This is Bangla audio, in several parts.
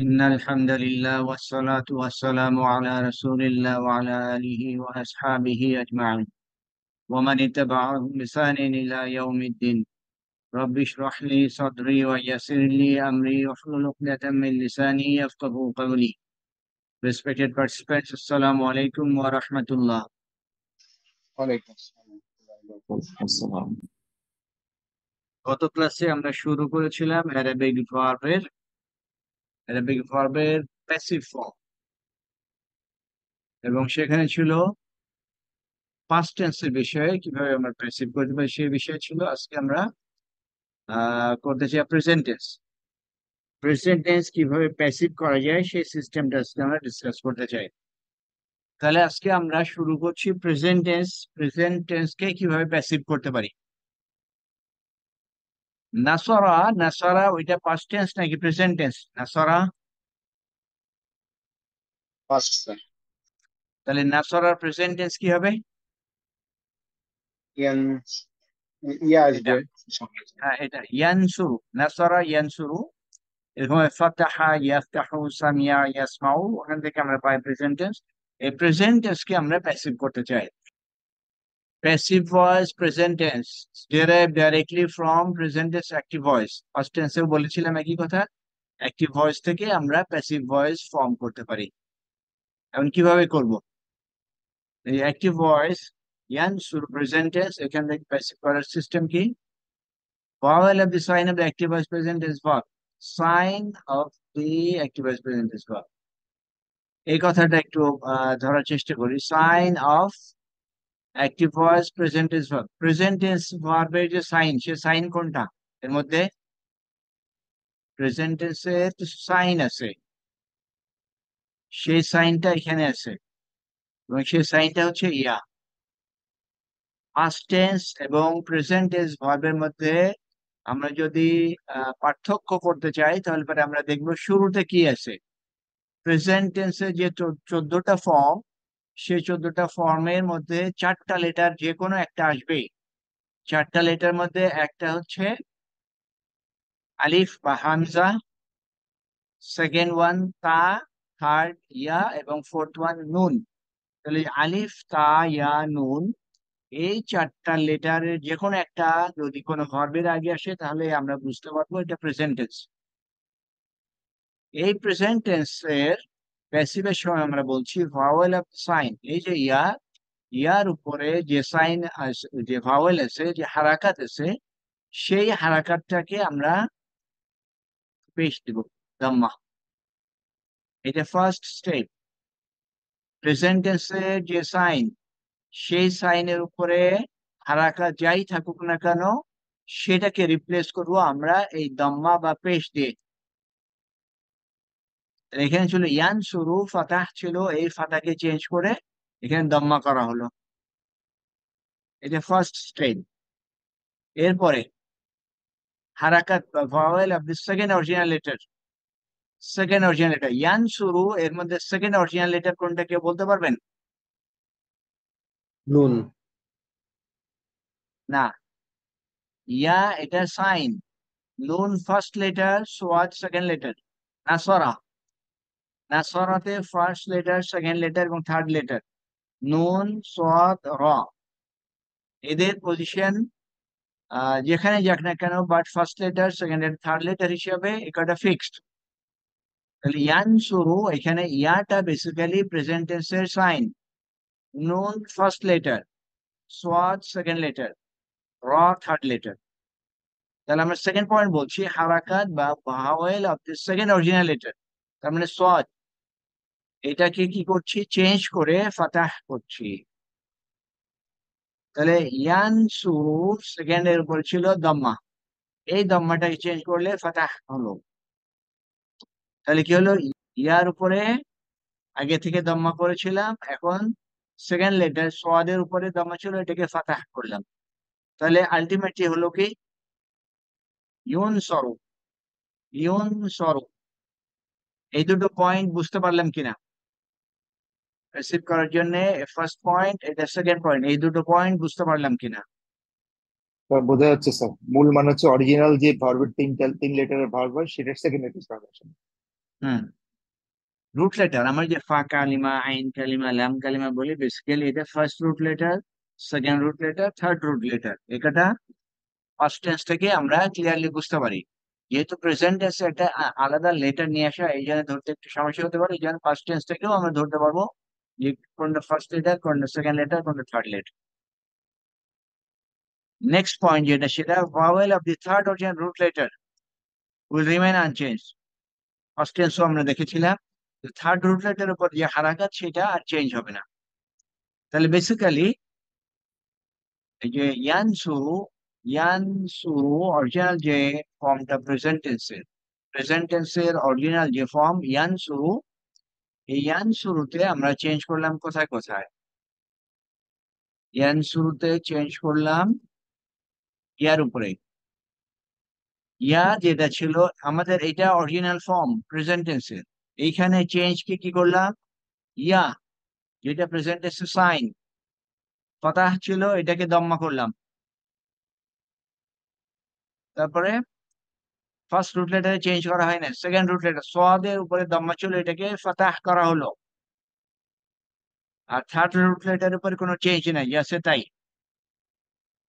إن الحمد لله والصلاة والسلام على رسول الله وعلى آله وأصحابه أجمعين ومن اتبعهم بإحسان إلى يوم الدين. رب اشرح لي صدري ويسر لي أمري واحلل عقدة من لساني يفقهوا قولي. Respected participants, Assalamu alaikum wa rahmatullah. ওয়ালাইকুম আসসালাম। গত ক্লাসে আমরা শুরু করেছিলাম অ্যারাবিক ভার্বের প্যাসিভ ফর্ম, এবং সেখানে ছিল পাস্ট টেন্সের বিষয়ে, কিভাবে আমরা প্যাসিভ করতে পারি সেই বিষয় ছিল। আজকে আমরা করতে চাই প্রেজেন্ট টেন্স। প্রেজেন্ট টেন্স কিভাবে প্যাসিভ করা যায় সেই সিস্টেমটা আজকে আমরা ডিসকাস করতে চাই। তাহলে আজকে আমরা শুরু করছি প্রেজেন্ট টেন্স। প্রেজেন্ট টেন্সকে কিভাবে প্যাসিভ করতে পারি। নাসরা, নাসরা ওইটা পাস্ট টেন্স নাকি প্রেজেন্ট টেন্স? নাসরা, ফার্স্ট স্যার। তাহলে নাসরার প্রেজেন্ট টেন্স কি হবে? ইয়ান ইয়া এটা, আসবে সামনে। হ্যাঁ এটা ইয়ানসুরু, নাসরা ইয়ানসুরু। এরকম ফাতাহা ইয়াফতাহু, সামিয়া ইয়াসমাউ, ওখান থেকে আমরা পাই প্রেজেন্ট টেন্স। এই প্রেজেন্ট টেন্সকে আমরা প্যাসিভ করতে চাই। Passive voice present tense derived directly from present tense active voice. Past tense এও বলেছিলাম একই কথা, অ্যাক্টিভ ভয়েস থেকে আমরা প্যাসিভ ভয়েস ফর্ম করতে পারি। এখন কিভাবে করব? এই অ্যাক্টিভ ভয়েস ইয়ান শুরু প্রেজেন্ট টেন্স, এখান থেকে প্যাসিভ করার সিস্টেম কি? Vowel of the sign of the active voice present tense verb. Sign of the active voice present tense verb. এই কথাটা একটু ধরার চেষ্টা করি। Sign of active voice present tense verb. Present tense ভার্বের যে সাইন, সে সাইন কোনটা এর মধ্যে? প্রেজেন্ট টেন্সের সাইন আছে, সেই সাইনটা এখানে আছে, এবং সেই সাইনটা হচ্ছে ইয়া। পাস্ট টেন্স এবং প্রেজেন্ট টেন্স ভার্বের মধ্যে আমরা যদি পার্থক্য করতে চাই, তাহলে পরে আমরা দেখবো শুরুতে কি আছে। প্রেজেন্ট টেন্সের যে 14টা ফর্ম, সেই 14টা ফর্মের মধ্যে 4টা লেটার যে কোনো একটা আসবেই। 4টা লেটার মধ্যে একটা হচ্ছে আলিফ বা হামজা, সেকেন্ড ওয়ান তা, থার্ড ইয়া, এবং ফোর্থ ওয়ান নুন। তাহলে আলিফ তা ইয়া নুন, এই 4টা লেটারের যে কোনো একটা যদি কোনো ভার্বের আগে আসে, তাহলে আমরা বুঝতে পারবো এটা প্রেজেন্ট টেন্স। এই প্রেজেন্ট টেন্সের প্যাসিভের সময় আমরা বলছি ভাওয়েল অফ সাইন। এই যে ইয়া, ইয়ার উপরে যে সাইন আছে, যে ভাওয়েল আছে, যে হারাকাত আছে, সেই হারাকাতটাকে আমরা পেশ দিব, দাম্মা। এটা ফার্স্ট স্টেপ। প্রেজেন্ট টেন্সের যে সাইন, সেই সাইনের উপরে হারাকাত যাই থাকুক না কেন, সেটাকে রিপ্লেস করব আমরা এই দম্মা বা পেশ দিয়ে। এখানে ছিল ইয়ান শুরু, ফাতাহ ছিল, এই ফাতাকে চেঞ্জ করে এখানে দম্মা করা হলো। এটা ফার্স্ট স্টেপ। এরপরে হারাকাত বা vowel of the second original letter. Second original letter ইয়ান শুরু, এর মধ্যে সেকেন্ড অরিজিনাল লেটার কোনটা কেউ বলতে পারবেন? নুন। না, ইয়া এটা সাইন, নুন ফার্স্ট লেটার, সোয়াদ সেকেন্ড লেটার। নাসরা, নাসরাতে ফার্স্ট লেটার, সেকেন্ড লেটার এবং থার্ড লেটার। নুন সোয়াদ র, এদের পজিশন যেখানে যাক না কেন, but first letter second letter third letter হিসেবে এটা ফিক্সড। তাহলে ইয়ান শুরু, এখানে ইয়াটা বেসিক্যালি প্রেজেন্ট টেন্সের সাইন। নুন ফার্স্ট লেটার, সোয়াদ সেকেন্ড লেটার, র থার্ড লেটার। তাহলে আমরা সেকেন্ড পয়েন্ট বলছি হারাকাত বা vowel of the second original letter. তার মানে সোয়াদ, এটাকে কি করছি? চেঞ্জ করে ফাতাহ করছি। তাহলে ইয়ান শুরু সেকেন্ড এর উপর ছিল দম্মা, এই দম্মাটাকে চেঞ্জ করলে ফাতাহ হলো। তাহলে কি হলো? ইয়ার উপরে আগে থেকে দম্মা করেছিলাম, এখন সেকেন্ড লেটার সোয়াদের উপরে দম্মা ছিল, এটাকে ফাতাহ করলাম। তাহলে আলটিমেটলি হলো কি? ইউন সরু, ইউন সরু। এই দুটো পয়েন্ট বুঝতে পারলাম কিনা? রিসিভ করার জন্য ফার্স্ট পয়েন্ট, এটা সেকেন্ড পয়েন্ট, এই দুটো পয়েন্ট বুঝতে পারলাম কিনা? স্যার বোঝা যাচ্ছে স্যার, মূল মানে হচ্ছে অরিজিনাল যে ভার্বের তিন লেটারের ভার্ব হয় সেটার সেকেন্ড লেটার ট্রানজাকশন। হুম, রুট লেটার আমরা যে ফা কালিমা, আইন কালিমা, লাম কালিমা বলি, বেসিক্যালি এটা first root letter, second root letter, third root letter. এটা ফার্স্ট টেন্স থেকে আমরা ক্লিয়ারলি বুঝতে পারি। যেহেতু প্রেজেন্ট টেন্সে একটা আলাদা লেটার নিয়ে আসা, এই জন্য ধরতে একটু সমস্যা হতে পারে। এই জন্য ফার্স্ট টেন্স থেকেও আমরা ধরতে পারবো যে কোনটা ফার্স্ট লেটার, কোনটা সেকেন্ড লেটার, কোনটা থার্ড লেটার। নেক্সট পয়েন্ট যেটা, সেটা vowel of the third original root letter will remain unchanged. First টেন্সও আমরা দেখেছিলাম থার্ড রুট লেটারের উপর যে হারাকাত সেটা আর চেঞ্জ হবে না। তাহলে বেসিক্যালি এই যে ইয়ানসুরু, ইয়ানসুরু অরিজিনাল যে ফর্মটা প্রেজেন্ট টেন্সের, প্রেজেন্ট টেন্সের অরিজিনাল যে ফর্ম ইয়ানসুরু, এই ইয়ানসুরুতে আমরা চেঞ্জ করলাম কোথায় কোথায়? ইয়ানসুরুতে চেঞ্জ করলাম ইয়ার উপরে। ইয়া যেটা ছিল আমাদের, এটা অরিজিনাল ফর্ম প্রেজেন্ট টেন্সের, এইখানে চেঞ্জ কি করলাম? ইয়া যেটা প্রেজেন্ট টেন্সের সাইন ফাতাহ ছিল, এটাকে দম্মা করলাম। তারপরে ফার্স্ট রুট লেটারে চেঞ্জ করা হয় না, সেকেন্ড রুট লেটার সোয়াদের উপরে দম্মা ছিল, এটাকে ফাতাহ করা হলো। আর থার্ড রুট লেটারের উপরে কোনো চেঞ্জ নাই, আছে তাই।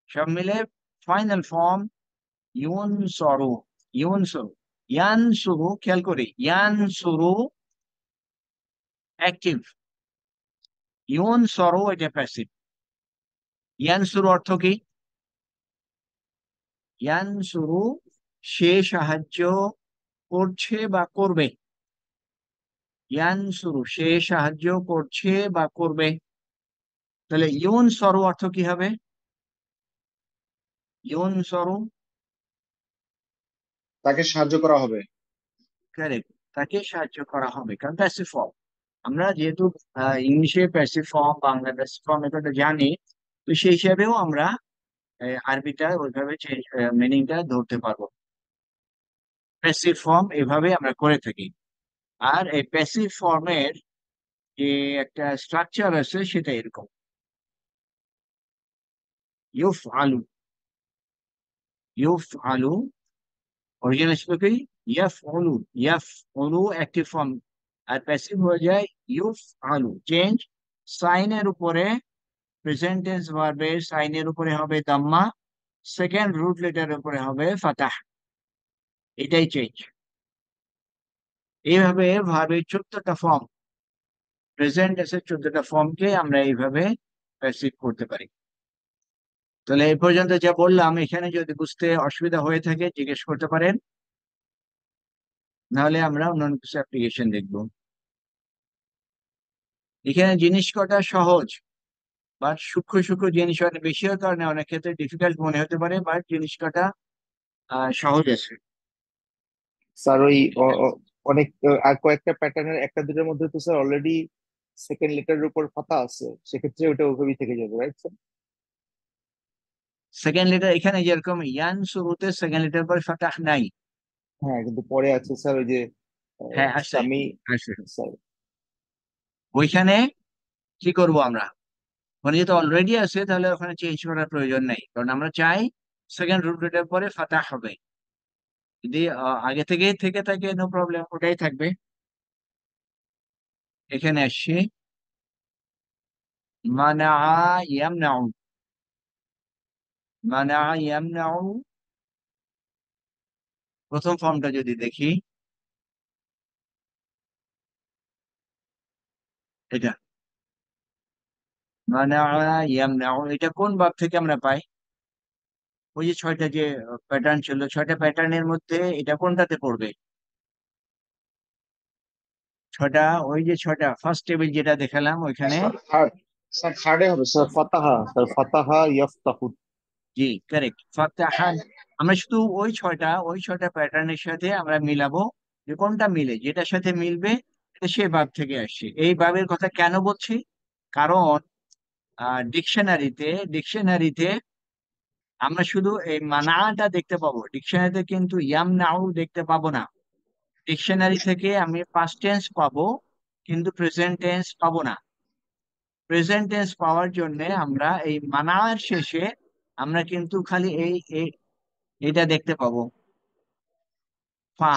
সব মিলে ফাইনাল ফর্ম ইউন সরু, ইউন সরু। ইয়ান শুরু, খেয়াল করি, ইয়ান শুরু অ্যাক্টিভ, ইউন সরু এটা প্যাসিভ। ইয়ান শুরু অর্থ কি? ইয়ান শুরু সে সাহায্য করছে বা করবে। ইয়ান শুরু সে সাহায্য করছে বা করবে। তাহলে ইউন সরু অর্থ কি হবে? ইউন সরু, তাকে সাহায্য করা হবে। কারেক্ট, তাকে সাহায্য করা হবে, কারণ প্যাসিভ ফর্ম। আমরা যেহেতু ইংলিশে passive form, Bangla passive form এটা জানি, তো সেই হিসাবেও আমরা আরবিটা ওইভাবে মিনিংটা ধরতে পারবো। প্যাসিভ ফর্ম এভাবে আমরা করে থাকি। আর এই প্যাসিভ ফর্মের যে একটা স্ট্রাকচার আছে সেটা এরকম, ইউফ আলু, ইউফ আলু অরিজিনাল ছিল কি ইয়াফ অলু, ইয়াফ অলু অ্যাক্টিভ ফর্ম, আর প্যাসিভ হয়ে যায় ইউফ আলু। চেঞ্জ, সাইনের উপরে, প্রেজেন্ট টেন্স ভার্বের সাইনের উপরে হবে দাম্মা, সেকেন্ড রুট লেটারের উপরে হবে ফাতাহ, এটাই চেঞ্জ। এইভাবে ভার্বের 14টা ফর্ম, প্রেজেন্ট টেন্সের 14টা ফর্মকে আমরা এইভাবে প্যাসিভ করতে পারি। তাহলে এই পর্যন্ত যা বললাম, এখানে যদি বুঝতে অসুবিধা হয়ে থাকে জিজ্ঞেস করতে পারেন, নাহলে আমরা অন্যান্য কিছু অ্যাপ্লিকেশন দেখবো। এখানে জিনিস কটা সহজ, বাট সূক্ষ্ম সূক্ষ্ম জিনিস অনেক বেশি হওয়ার কারণে অনেক ক্ষেত্রে ডিফিকাল্ট মনে হতে পারে, বাট জিনিস কটা সহজ আছে। স্যার ওই অনেক আর কয়েকটা প্যাটার্নের একটা দুটোর মধ্যে তো স্যার অলরেডি সেকেন্ড লেটারের উপর ফাতা আছে, সেক্ষেত্রে ওটা ওভাবেই থেকে যাবে, রাইট স্যার? সেকেন্ড লেটার এখানে যেরকম ইয়ান শুরুতে সেকেন্ড লেটার পর ফাতাহ নাই। হ্যাঁ, কিন্তু পরে আছে স্যার ওই যে হ্যাঁ আছে, সামি। আছে। স্যার ওইখানে কি করব আমরা? মানে যেহেতু অলরেডি আছে, তাহলে ওখানে চেঞ্জ করার প্রয়োজন নেই, কারণ আমরা চাই সেকেন্ড রুট লেটার পরে ফাতাহ হবে। যদি আগে থেকে থেকে থাকে নো প্রবলেম, ওটাই থাকবে। এখানে আসছি, মানা ইয়ামনাউ, মানা ইয়ামনাউ, প্রথম ফর্মটা যদি দেখি, এটা মানা ইয়ামনাউ, এটা কোন ভাব থেকে আমরা পাই? ওই যে ছয়টা যে প্যাটার্ন ছিল, ছয়টা প্যাটার্নের মধ্যে এটা কোনটাতে পড়বে? ছয়টা, ওই যে ছয়টা ফার্স্ট টেবিল যেটা দেখালাম ওইখানে। স্যার থার্ড, স্যার থার্ডে হবে স্যার, ফাতাহা, স্যার ফাতাহা ইয়াফতাহু। জি কারেক্ট, ফাতাহান। আমরা শুধু ওই ছয়টা প্যাটার্নের সাথে আমরা মিলাবো, যে কোনটা মিলে, যেটার সাথে মিলবে এটা সে ভাব থেকে আসছে। এই ভাবের কথা কেন বলছি? কারণ ডিকশনারিতে আমরা শুধু এই মানাটা দেখতে পাবো, ডিকশনারিতে কিন্তু ইয়ামনাউ দেখতে পাবো না। ডিকশনারি থেকে আমি পাস্ট টেন্স পাবো, কিন্তু প্রেজেন্ট টেন্স পাবো না। প্রেজেন্ট টেন্স পাওয়ার জন্য আমরা এই মানার শেষে আমরা কিন্তু খালি এটা দেখতে পাবো, ফা।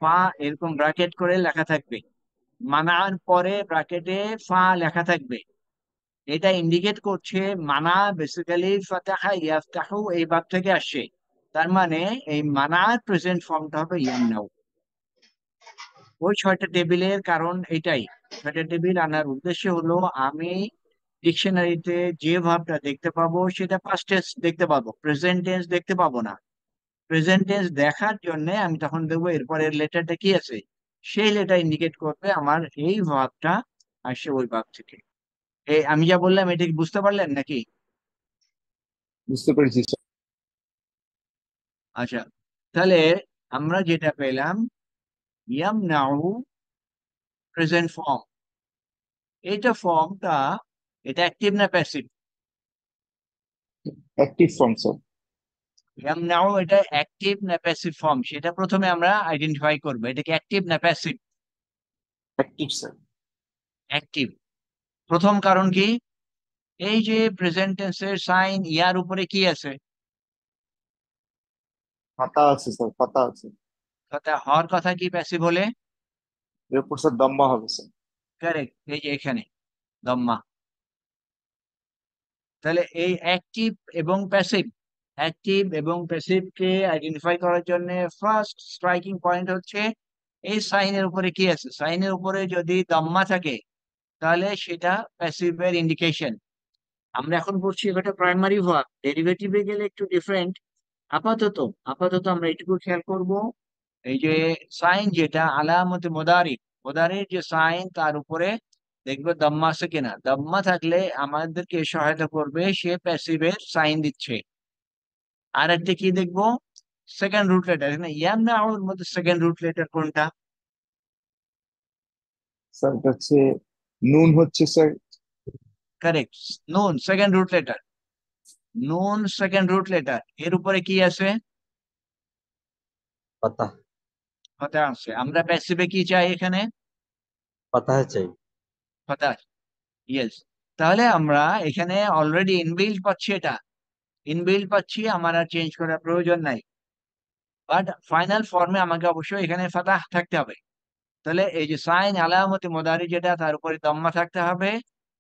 ফা এরকম ব্র্যাকেট করে লেখা থাকবে, মানার পরে ব্র্যাকেটে ফা লেখা থাকবে। এটা ইন্ডিকেট করছে মানা বেসিক্যালি ফাতাহা ইয়াফতাহু এই ভাব থেকে আসছে। তার মানে এই মানার প্রেজেন্ট ফর্মটা হবে ইয়ামনাউ। ওই ছয়টা টেবিলের কারণ এটাই। ছয়টা টেবিল আনার উদ্দেশ্য হলো আমি ডিকশনারিতে যে ভাবটা দেখতে পাবো সেটা পাস্ট টেন্স দেখতে পাবো, প্রেজেন্ট টেন্স দেখতে পাবো না। প্রেজেন্ট টেন্স দেখার জন্য আমি তখন দেখবো এরপরের লেটারটা কি আছে, সেই লেটার ইন্ডিকেট করবে আমার এই ভাবটা আসছে ওই ভাব থেকে। এই আমি যা বললাম এটা কি বুঝতে পারলেন নাকি? বুঝতে পেরেছি স্যার। আচ্ছা, তাহলে আমরা যেটা পেলাম ইয়ামনাউ প্রেজেন্ট ফর্ম, এইটা ফর্মটা এটা অ্যাক্টিভ না প্যাসিভ? Active form sir. ইয়ামনাউ এটা অ্যাক্টিভ না প্যাসিভ ফর্ম সেটা প্রথমে আমরা আইডেন্টিফাই করবো, এটা কি অ্যাক্টিভ না প্যাসিভ? Active sir. অ্যাক্টিভ। প্রথম কারণ কি, এই যে প্রেজেন্ট টেন্সের সাইন ইয়ার উপরে কি আছে? পাতা আছে স্যার, পাতা আছে। কথা হওয়ার কথা কি প্যাসিভ হলে? এরপর স্যার দম্মা হবে স্যার। কারেক্ট, এই যে এখানে দম্মা। তাহলে এই অ্যাক্টিভ এবং প্যাসিভ, অ্যাক্টিভ এবং প্যাসিভকে আইডেন্টিফাই করার জন্য ফার্স্ট স্ট্রাইকিং পয়েন্ট হচ্ছে এই সাইনের উপরে কি আছে। সাইনের উপরে যদি দম্মা থাকে তাহলে সেটা প্যাসিভের ইন্ডিকেশন। আমরা এখন পড়ছি এটা প্রাইমারি ভার্ব, ডেরিভেটিভে গেলে একটু ডিফারেন্ট। আপাতত আপাতত আমরা এটুকু খেয়াল করব, এই যে সাইন যেটা আলামতে মোদারি, মোদারির যে সাইন তার উপরে দেখবে দম্মা আছে কিনা। দম্মা থাকলে আমাদেরকে সহায়তা করবে সে প্যাসিভের সাইন দিচ্ছে। আর একটা কি দেখবো, সেকেন্ড রুট লেটার। এখানে ইয়াম না ওর মধ্যে সেকেন্ড রুট লেটার কোনটা? স্যার এটা হচ্ছে নুন হচ্ছে স্যার। কারেক্ট, নুন সেকেন্ড রুট লেটার। নুন সেকেন্ড রুট লেটার, এর উপরে কি আছে? পাতা। হতে আছে। আমরা প্যাসিভে কি চাই এখানে? পাতা চাই। হতে, ইয়েস। তাহলে আমরা এখানে অলরেডি ইনবিল্ড পাচ্ছি, এটা ইনবিল্ড পাচ্ছি, আমার আর চেঞ্জ করার প্রয়োজন নাই। বাট ফাইনাল ফর্মে আমাকে অবশ্যই এখানে ফাতাহ থাকতে হবে। তাহলে এই যে সাইন আলামতি মোদারি যেটা তার উপরে দম্মা থাকতে হবে,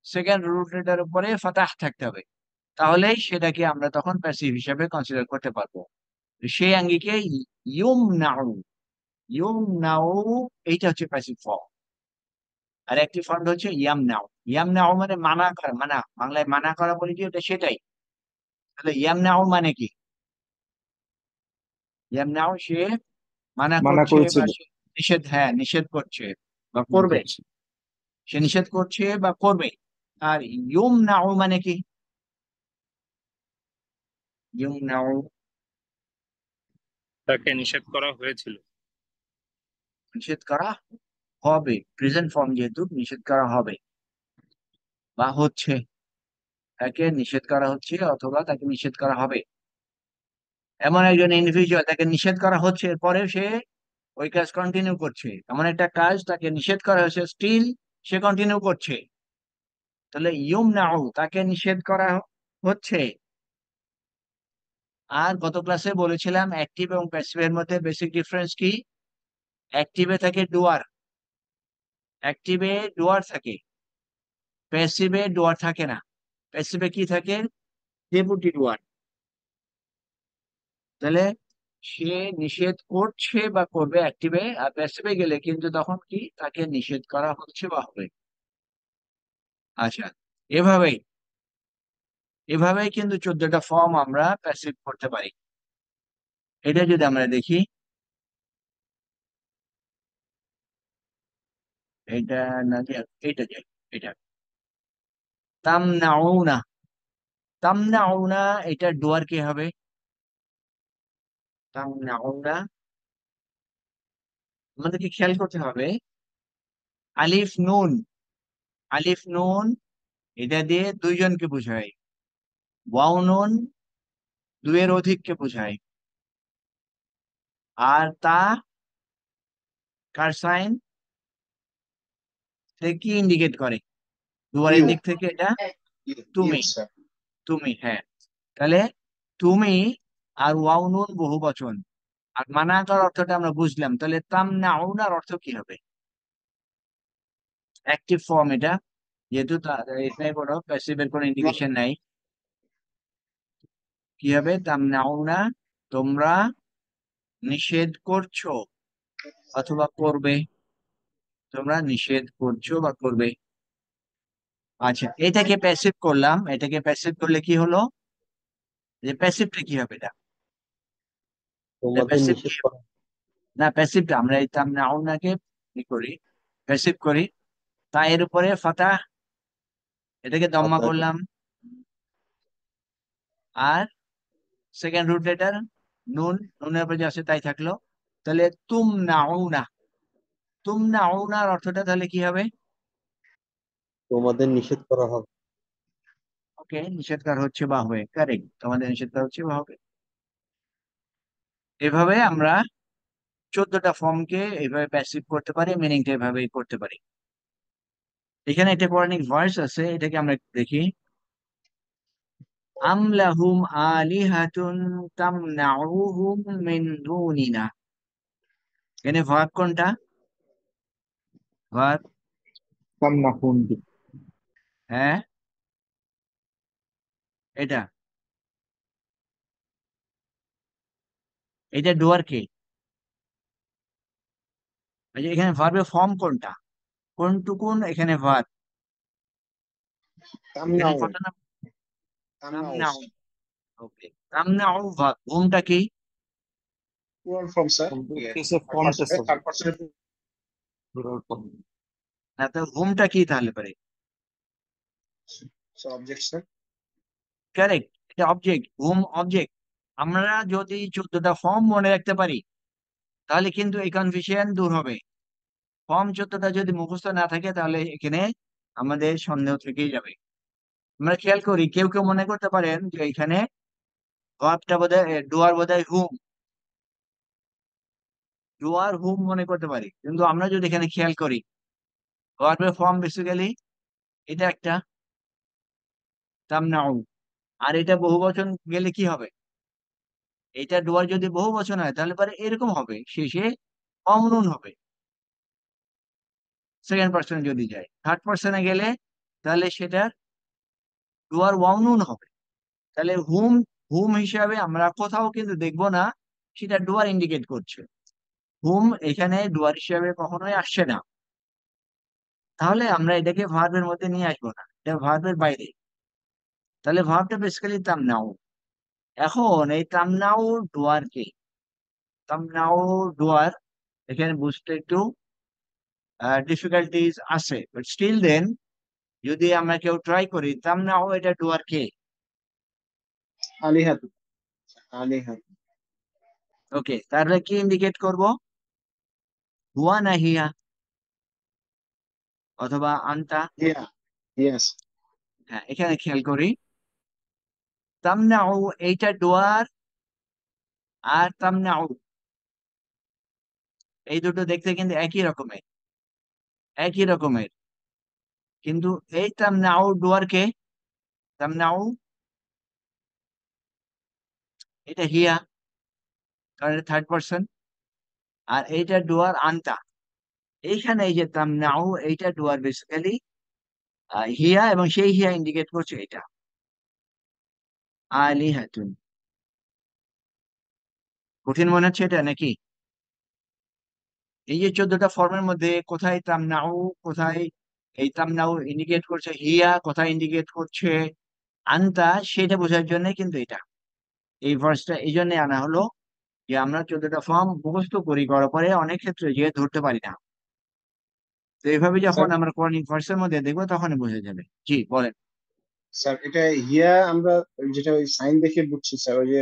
সেকেন্ড রুট লেটার উপরে ফাতাহ থাকতে হবে, তাহলেই সেটাকে আমরা তখন প্যাসিভ হিসেবে কনসিডার করতে পারবো। সেই আঙ্গিকে ইউম নাউ, ইউম নাউ এইটা হচ্ছে প্যাসিভ ফর্ম। আর একটি ফর্ম হচ্ছে ইয়াম নাও। ইয়াম নাও মানে মানা করা, মানা বাংলায় মানা করা বলি যে ওটা সেটাই। তাহলে ইয়াম নাও মানে কি? ইয়াম নাও সে মানা মানা করছে বা করেছিল। সে নিষেধ, হ্যাঁ নিষেধ করছে বা হুম, করবে। করছি। সে নিষেধ করছে বা করবে। আর ইউম নাও মানে কি? ইউম নাও তাকে নিষেধ করা হয়েছিল। নিষেধ করা হবে, প্রেজেন্ট ফর্ম যেহেতু নিষেধ করা হবে বা হচ্ছে, তাকে নিষেধ করা হচ্ছে অথবা তাকে নিষেধ করা হবে। এমন একজন ইন্ডিভিজুয়াল তাকে নিষেধ করা হচ্ছে এরপরেও সে ওই কাজ কন্টিনিউ করছে, এমন একটা কাজ তাকে নিষেধ করা হয়েছে স্টিল সে কন্টিনিউ করছে। তাহলে ইউম নাউ তাকে নিষেধ করা হচ্ছে। আর গত ক্লাসে বলেছিলাম অ্যাক্টিভ এবং প্যাসিভের মধ্যে বেসিক ডিফারেন্স কি। অ্যাক্টিভে থাকে ডুয়ার, অ্যাক্টিভে ডুয়ার থাকে, প্যাসিভে ডুয়ার থাকে না। প্যাসিভে কি থাকে? ডেপুটি ডুয়ার। তাহলে সে নিষেধ করছে বা করবে অ্যাক্টিভে, আর প্যাসিভে গেলে কিন্তু তখন কি তাকে নিষেধ করা হচ্ছে বা হবে। আচ্ছা, এভাবেই এভাবেই কিন্তু 14টা ফর্ম আমরা প্যাসিভ করতে পারি। এটা যদি আমরা দেখি, এটা না যে এটা যাই, এটা তামনাউনা, তামনাউনা এটা ডুয়ার কে হবে? তামনাউনা আমাদেরকে খেয়াল করতে হবে, আলিফ নুন, আলিফ নুন এটা দিয়ে দুইজনকে বোঝায়, ওয়াও নুন দুইয়ের অধিককে বোঝায়, আর তা কার সাইন, সে কি ইন্ডিকেট করে? দুয়ারের ইউ। দিক থেকে এটা ইউ তুমি, স্যার। তুমি, হ্যাঁ। তাহলে তুমি আর ওয়াও নুন বহু বচন, আর মানা করার অর্থটা আমরা বুঝলাম, তাহলে তামনাউনার অর্থ কি হবে? অ্যাক্টিভ ফর্ম এটা, যেহেতু এখানে কোনো প্যাসিভের কোনো ইন্ডিকেশন নাই। কি হবে? তামনাউনা, তোমরা নিষেধ করছো অথবা করবে, তোমরা নিষেধ করছো বা করবে। আচ্ছা, এটাকে প্যাসিভ করলাম, এটাকে প্যাসিভ করলে কি হলো? যে প্যাসিভটা কি হবে? এটা তোমাদের প্যাসিভ কি? নিষেধ করা, না, প্যাসিভটা আমরা এই তামনাউনাকে কি করি? প্যাসিভ করি। তা এর উপরে ফাতা, এটাকে দম্মা কথা করলাম। আর সেকেন্ড রুট লেটার নুন, নুনের উপরে যে আছে তাই থাকলো। তাহলে তুমনাউনা, তুমনাউনার অর্থটা তাহলে কি হবে? তোমাদের নিষেধ করা হবে। ওকে, নিষেধ করা হচ্ছে বা হবে, কারেক্ট, তোমাদের নিষেধ করা হচ্ছে বা হবে। এভাবে আমরা 14টা ফর্মকে এইভাবে প্যাসিভ করতে পারি, মিনিংটা এভাবেই করতে পারি। এখানে একটা পৌরাণিক ভার্স আছে, এটাকে আমরা একটু দেখি। আম লাহুম আলিহাতুন তামনাউহুম মিন দুনিনা। এখানে ভার্ব কোনটা? ভার্ব, তামনাহুন। হ্যাঁ, এটা, এটা ডুয়ার কে? এই যে এখানে ভার্বের ফর্ম কোনটা, কোনটুকুন এখানে ভার্ব? এখানে তামনাউ কত না? তামনাউ তামনাউ। ওকে, তামনাউ ভার্ব, ঘুমটা কি? plural form sir কেসে third form person টেসে third person না তো ঘুমটা কি তাহলে পারে? so object sir কারেক্ট, এটা অবজেক্ট, ঘুম অবজেক্ট। আমরা যদি 14টা ফর্ম মনে রাখতে পারি তাহলে কিন্তু এই কনফিউশন দূর হবে। ফর্ম 14টা যদি মুখস্থ না থাকে তাহলে এখানে আমাদের সন্দেহ থেকেই যাবে। আমরা খেয়াল করি, কেউ কেউ মনে করতে পারেন যে এখানে ভার্বটা বোধহয় ডুয়ার, বোধহয় হুম, ডুয়ার হুম মনে করতে পারি, কিন্তু আমরা যদি এখানে খেয়াল করি ভার্বের ফর্ম বেসিক্যালি এটা একটা তামনাউ। আর এটা বহু বচন গেলে কি হবে? এটা ডুয়ার যদি বহু বচন হয় তাহলে পরে এরকম হবে, শেষে অমনুন হবে। সেকেন্ড পার্সনে যদি যায়, থার্ড পার্সনে গেলে তাহলে সেটা ডুয়ার ওয়াউনুন হবে। তাহলে হুম, হুম হিসাবে আমরা কোথাও কিন্তু দেখবো না সেটা ডুয়ার ইন্ডিকেট করছে। হুম এখানে ডুয়ার হিসাবে কখনোই আসছে না। তাহলে আমরা এটাকে ভার্বের মধ্যে নিয়ে আসবো না, এটা ভার্বের বাইরে। তাহলে ভার্বটা বেসিক্যালি তামনাউ। এখন এই তামনাউ ডুয়ার কে? তামনাউ ডুয়ার, এখানে বুঝতে একটু ডিফিকাল্টিজ আছে, বাট স্টিল দেন যদি আমরা কেউ ট্রাই করি, তামনাউ এটা ডুয়ার কে? alihatu alihatu ওকে, তাহলে কি ইন্ডিকেট করব? হুয়া না হিয়া, অথবা আনতা? yeah yes হ্যাঁ, এখানে খেয়াল করি, তামনাউ এইটা ডুয়ার, আর তামনাউ এই দুটো দেখতে কিন্তু একই রকমের, একই রকমের। কিন্তু এই তামনাউ ডুয়ার কে? তামনাউ এটা হিয়া, কারণ এটা থার্ড পার্সন। আর এইটা ডুয়ার আনতা। এইখানে এই যে তামনাউ, এইটা ডুয়ার বেসিক্যালি হিয়া, এবং সেই হিয়া ইন্ডিকেট করছে এটা আলিহাতুন। কঠিন মনে হচ্ছে এটা নাকি? এই যে 14টা ফর্মের মধ্যে কোথায় তামনাউ, কোথায় এই তামনাউ ইন্ডিকেট করছে হিয়া, কোথায় ইন্ডিকেট করছে আনতা, সেটা বোঝার জন্য কিন্তু এটা, এই ভার্সটা এই জন্য আনা হলো, যে আমরা 14টা ফর্ম মুখস্থ করি, করার পরে অনেক ক্ষেত্রে যে ধরতে পারি না। তো এইভাবে যখন স্যার আমরা কোরআন ভার্সের মধ্যে দেখবো তখনই বোঝা যাবে। জি বলেন। স্যার এটা হিয়া আমরা যেটা ওই সাইন দেখে বুঝছি স্যার ওই যে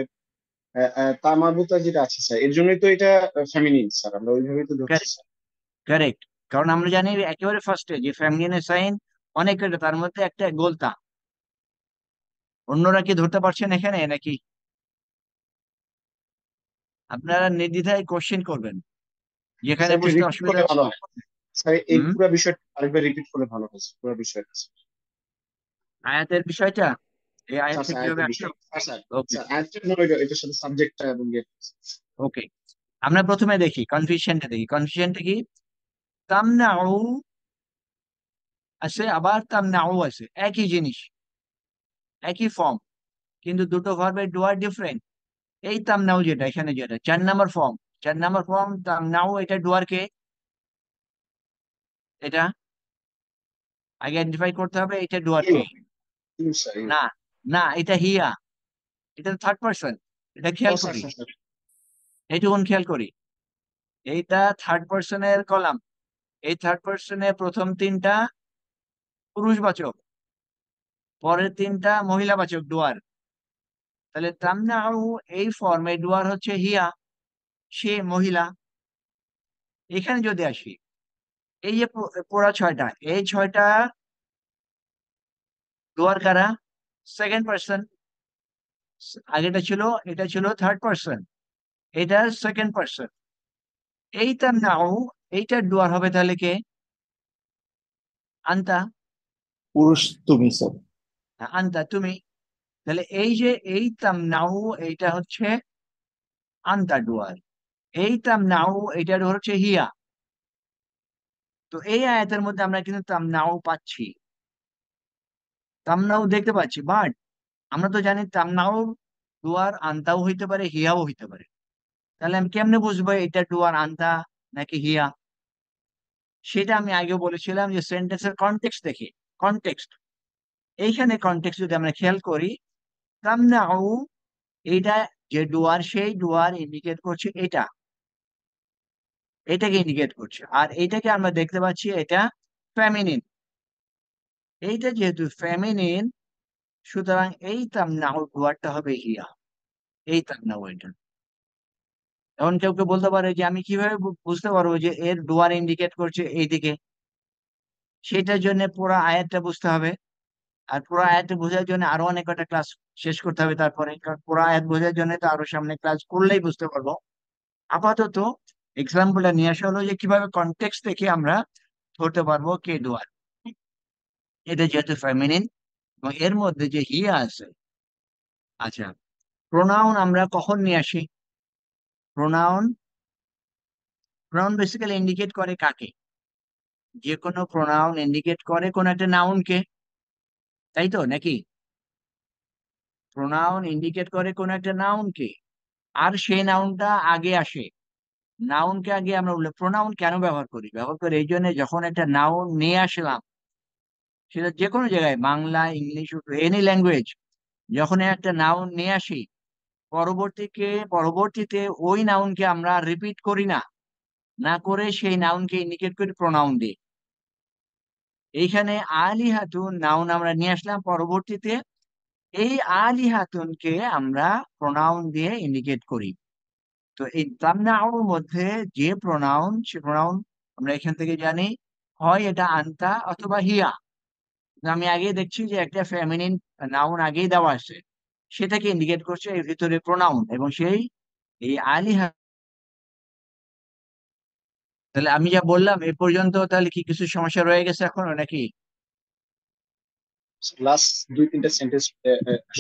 তামাবুতা যেটা আছে স্যার এর জন্যই তো এটা ফেমিনিন স্যার আমরা ওইভাবেই তো ধরছি কারেক্ট, স্যার কারেক্ট। কারণ আমরা জানি একেবারে ফার্স্টে যে ফ্যামিলিনের সাইন অনেক, তার মধ্যে একটা গোলতা। অন্যরা কি ধরতে পারছেন এখানে নাকি? আপনারা নির্দ্বিধায় কোশ্চেন করবেন, যেখানে স্যার একটু বুঝতে রিপিট অসুবিধা করলে ভালো হচ্ছে। হয় স্যার এই হুম, পুরো বিষয়টা আরেকবার রিপিট করলে ভালো হয় স্যার, পুরো বিষয়টা আয়াতের বিষয়টা, এই স্যার আয়াতটা স্যার কিভাবে আরেকটা আসলো? বিষয় স্যার স্যার ওকে, স্যার আরেকটা নয় এটার সাথে সাবজেক্টটা এবং ওকে। আমরা প্রথমে দেখি কনফিউশনটা, দেখি কনফিউশনটা কি। তামনাউ আছে, আবার তামনাউ আছে, একই জিনিস, একই ফর্ম, কিন্তু দুটো ভার্বের ডুয়ার ডিফারেন্ট। এই তামনাউ যেটা এখানে, যেটা 4 নম্বর ফর্ম, 4 নম্বর ফর্ম তামনাউ, এটা ডুয়ার কে? এটা আগে আইডেন্টিফাই করতে হবে, এটা ডুয়ার ইউ কে? U sir U. না, না, এটা হিয়া, এটা থার্ড পার্সন। এটা ও খেয়াল স্যার করি, স্যার স্যার। এইটুকুন খেয়াল করি। এইটা থার্ড পার্সনের কলাম। এই থার্ড পার্সনে প্রথম 3টা পুরুষবাচক, পরের 3টা মহিলাবাচক ডুয়ার। তাহলে তামনাউ এই ফর্মে ডুয়ার হচ্ছে হিয়া, সে মহিলা। এখানে যদি আসি, এই যে পুরা 6টা, এই 6টা ডুয়ার কারা? Second person. আগেটা ছিল, এটা ছিল থার্ড পার্সন, এটা সেকেন্ড পার্সন। এই তামনাউ, এইটার ডুয়ার হবে তাহলে কে? আন্তা। পুরুষ তুমি স্যার। আন্তা, তুমি। তাহলে এই যে এই তামনাউ, এইটা হচ্ছে আন্তা ডুয়ার। এই তামনাউ, এইটার হচ্ছে হিয়া। তো এই আয়াতের মধ্যে আমরা কিন্তু তামনাউ পাচ্ছি, তামনাউ দেখতে পাচ্ছি, বাট আমরা তো জানি তামনাউ ডুয়ার আন্তাও হইতে পারে, হিয়াও হইতে পারে। তাহলে আমি কেমনে বুঝবো এটা ডুয়ার আন্তা নাকি হিয়া? সেটা আমি আগেও বলেছিলাম যে সেন্টেন্সের কনটেক্সট দেখে, কনটেক্সট। এইখানে কনটেক্সট যদি আমরা খেয়াল করি, তামনাউ এইটা যে ডুয়ার, সেই ডুয়ার ইন্ডিকেট করছে এটা, এটাকে ইন্ডিকেট করছে। আর এইটাকে আমরা দেখতে পাচ্ছি এটা ফেমিনিন। এইটা যেহেতু ফেমিনিন, সুতরাং এই তামনাউ ডুয়ারটা হবে হিয়া, এই তামনাউ এটা। এখন কেউ কেউ বলতে পারে যে আমি কিভাবে বুঝতে পারবো যে এর ডুয়ার ইন্ডিকেট করছে এইদিকে? সেটার জন্য পুরো আয়াতটা বুঝতে হবে। আর পুরো আয়াতটা বোঝার জন্য আরো অনেক কটা ক্লাস শেষ করতে হবে তারপরে, কারণ পুরো আয়াত বোঝার জন্য তো আরো সামনে ক্লাস করলেই বুঝতে পারবো। আপাতত এক্সাম্পলটা নিয়ে আসা হলো যে কিভাবে কনটেক্সট থেকে আমরা ধরতে পারবো কে ডুয়ার। এটা যেহেতু ফেমিনিন এবং এর মধ্যে যে হিয়া আছে। আচ্ছা, প্রোনাউন আমরা কখন নিয়ে আসি? প্রোনাউন, প্রোনাউন বেসিক্যালি ইন্ডিকেট করে কাকে? যে কোনো প্রোনাউন ইন্ডিকেট করে কোন একটা নাউনকে, তাই তো নাকি? প্রোনাউন ইন্ডিকেট করে কোন একটা নাউনকে, আর সেই নাউনটা আগে আসে। নাউনকে আগে আমরা উল্লেখ, প্রোনাউন কেন ব্যবহার করি? ব্যবহার করি এই জন্য, যখন একটা নাউন নিয়ে আসলাম, সেটা যে কোনো জায়গায়, বাংলা, ইংলিশ, এনি ল্যাঙ্গুয়েজ, যখন একটা নাউন নিয়ে আসি, পরবর্তীতে ওই নাউনকে আমরা রিপিট করি না, না করে সেই নাউনকে ইন্ডিকেট করি প্রোনাউন দিয়ে। এইখানে আলিহাতুন নাউন আমরা নিয়ে আসলাম, পরবর্তীতে এই আলিহাতুনকে আমরা প্রোনাউন দিয়ে ইন্ডিকেট করি। তো এই তামনাউর মধ্যে যে প্রোনাউন, সে প্রোনাউন আমরা এখান থেকে জানি, হয় এটা আনতা অথবা হিয়া। আমি আগে দেখছি যে একটা ফেমিনিন নাউন আগেই দেওয়া আছে, সেটাকে ইন্ডিকেট করছে এর ভিতরে প্রোনাউন, এবং সেই এই আলিহা। তাহলে আমি যা বললাম এ পর্যন্ত, তাহলে কি কিছু সমস্যা রয়ে গেছে এখনো নাকি? লাস্ট 2-3টা সেন্টেন্স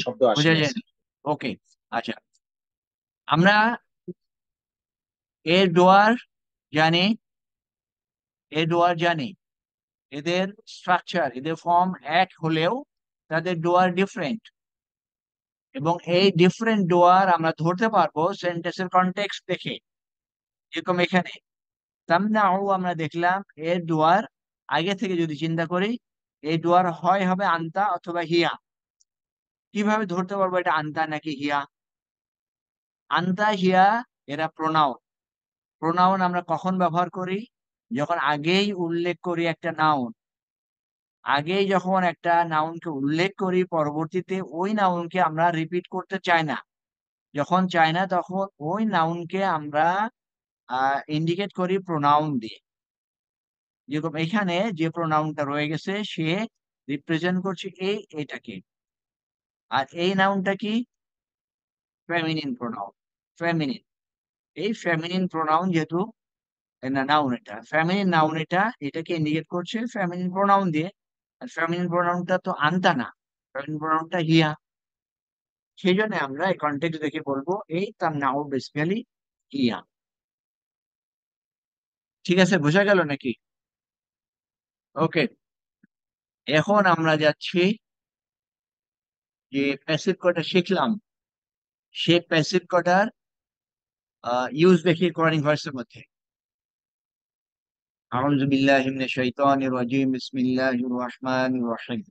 শব্দ আসে বোঝা না স্যার। যায়নি? ওকে, আচ্ছা। আমরা এর ডোয়ার জানি, এর ডোয়ার জানি, এদের স্ট্রাকচার, এদের ফর্ম এক হলেও তাদের ডোয়ার ডিফারেন্ট। এবং এই ডিফারেন্ট ডোয়ার আমরা ধরতে পারবো সেন্টেন্সের কনটেক্সট দেখে। যেরকম এখানে তামনাউ আমরা দেখলাম, এর ডোয়ার আগে থেকে যদি চিন্তা করি, এই ডোয়ার হয় হবে আনতা অথবা হিয়া। কিভাবে ধরতে পারবো এটা আনতা নাকি হিয়া? আনতা, হিয়া, এরা প্রোনাউন। প্রোনাউন আমরা কখন ব্যবহার করি? যখন আগেই উল্লেখ করি একটা নাউন, আগেই যখন একটা নাউনকে উল্লেখ করি, পরবর্তীতে ওই নাউনকে আমরা রিপিট করতে চাই না। যখন চাই না, তখন ওই নাউনকে আমরা ইন্ডিকেট করি প্রোনাউন দিয়ে। যেরকম এখানে যে প্রোনাউনটা রয়ে গেছে, সে রিপ্রেজেন্ট করছে এটাকে। আর এই নাউনটা কি? Feminine pronoun, feminine. এই ফেমিনিন প্রোনাউন যেহেতু, না নাউন, এটা ফেমিনিন নাউন, এটাকে ইন্ডিকেট করছে ফেমিনিন প্রোনাউন দিয়ে। আর ফেমিনিন প্রোনাউনটা তো আনতা না, ফেমিনিন প্রোনাউনটা হিয়া। সেই জন্য আমরা এই কন্টেক্সট দেখে বলবো এই তার নাউন বেসিক্যালি হিয়া। ঠিক আছে, বোঝা গেল নাকি? ওকে, এখন আমরা যাচ্ছি যে প্যাসিভ কয়টা শিখলাম, সেই প্যাসিভ কয়টার ইউজ দেখি কোরআনিক ভার্সের মধ্যে। আউযু বিল্লাহি মিনাশ শাইতানির রাজিম, বিসমিল্লাহির রহমানির রহিম।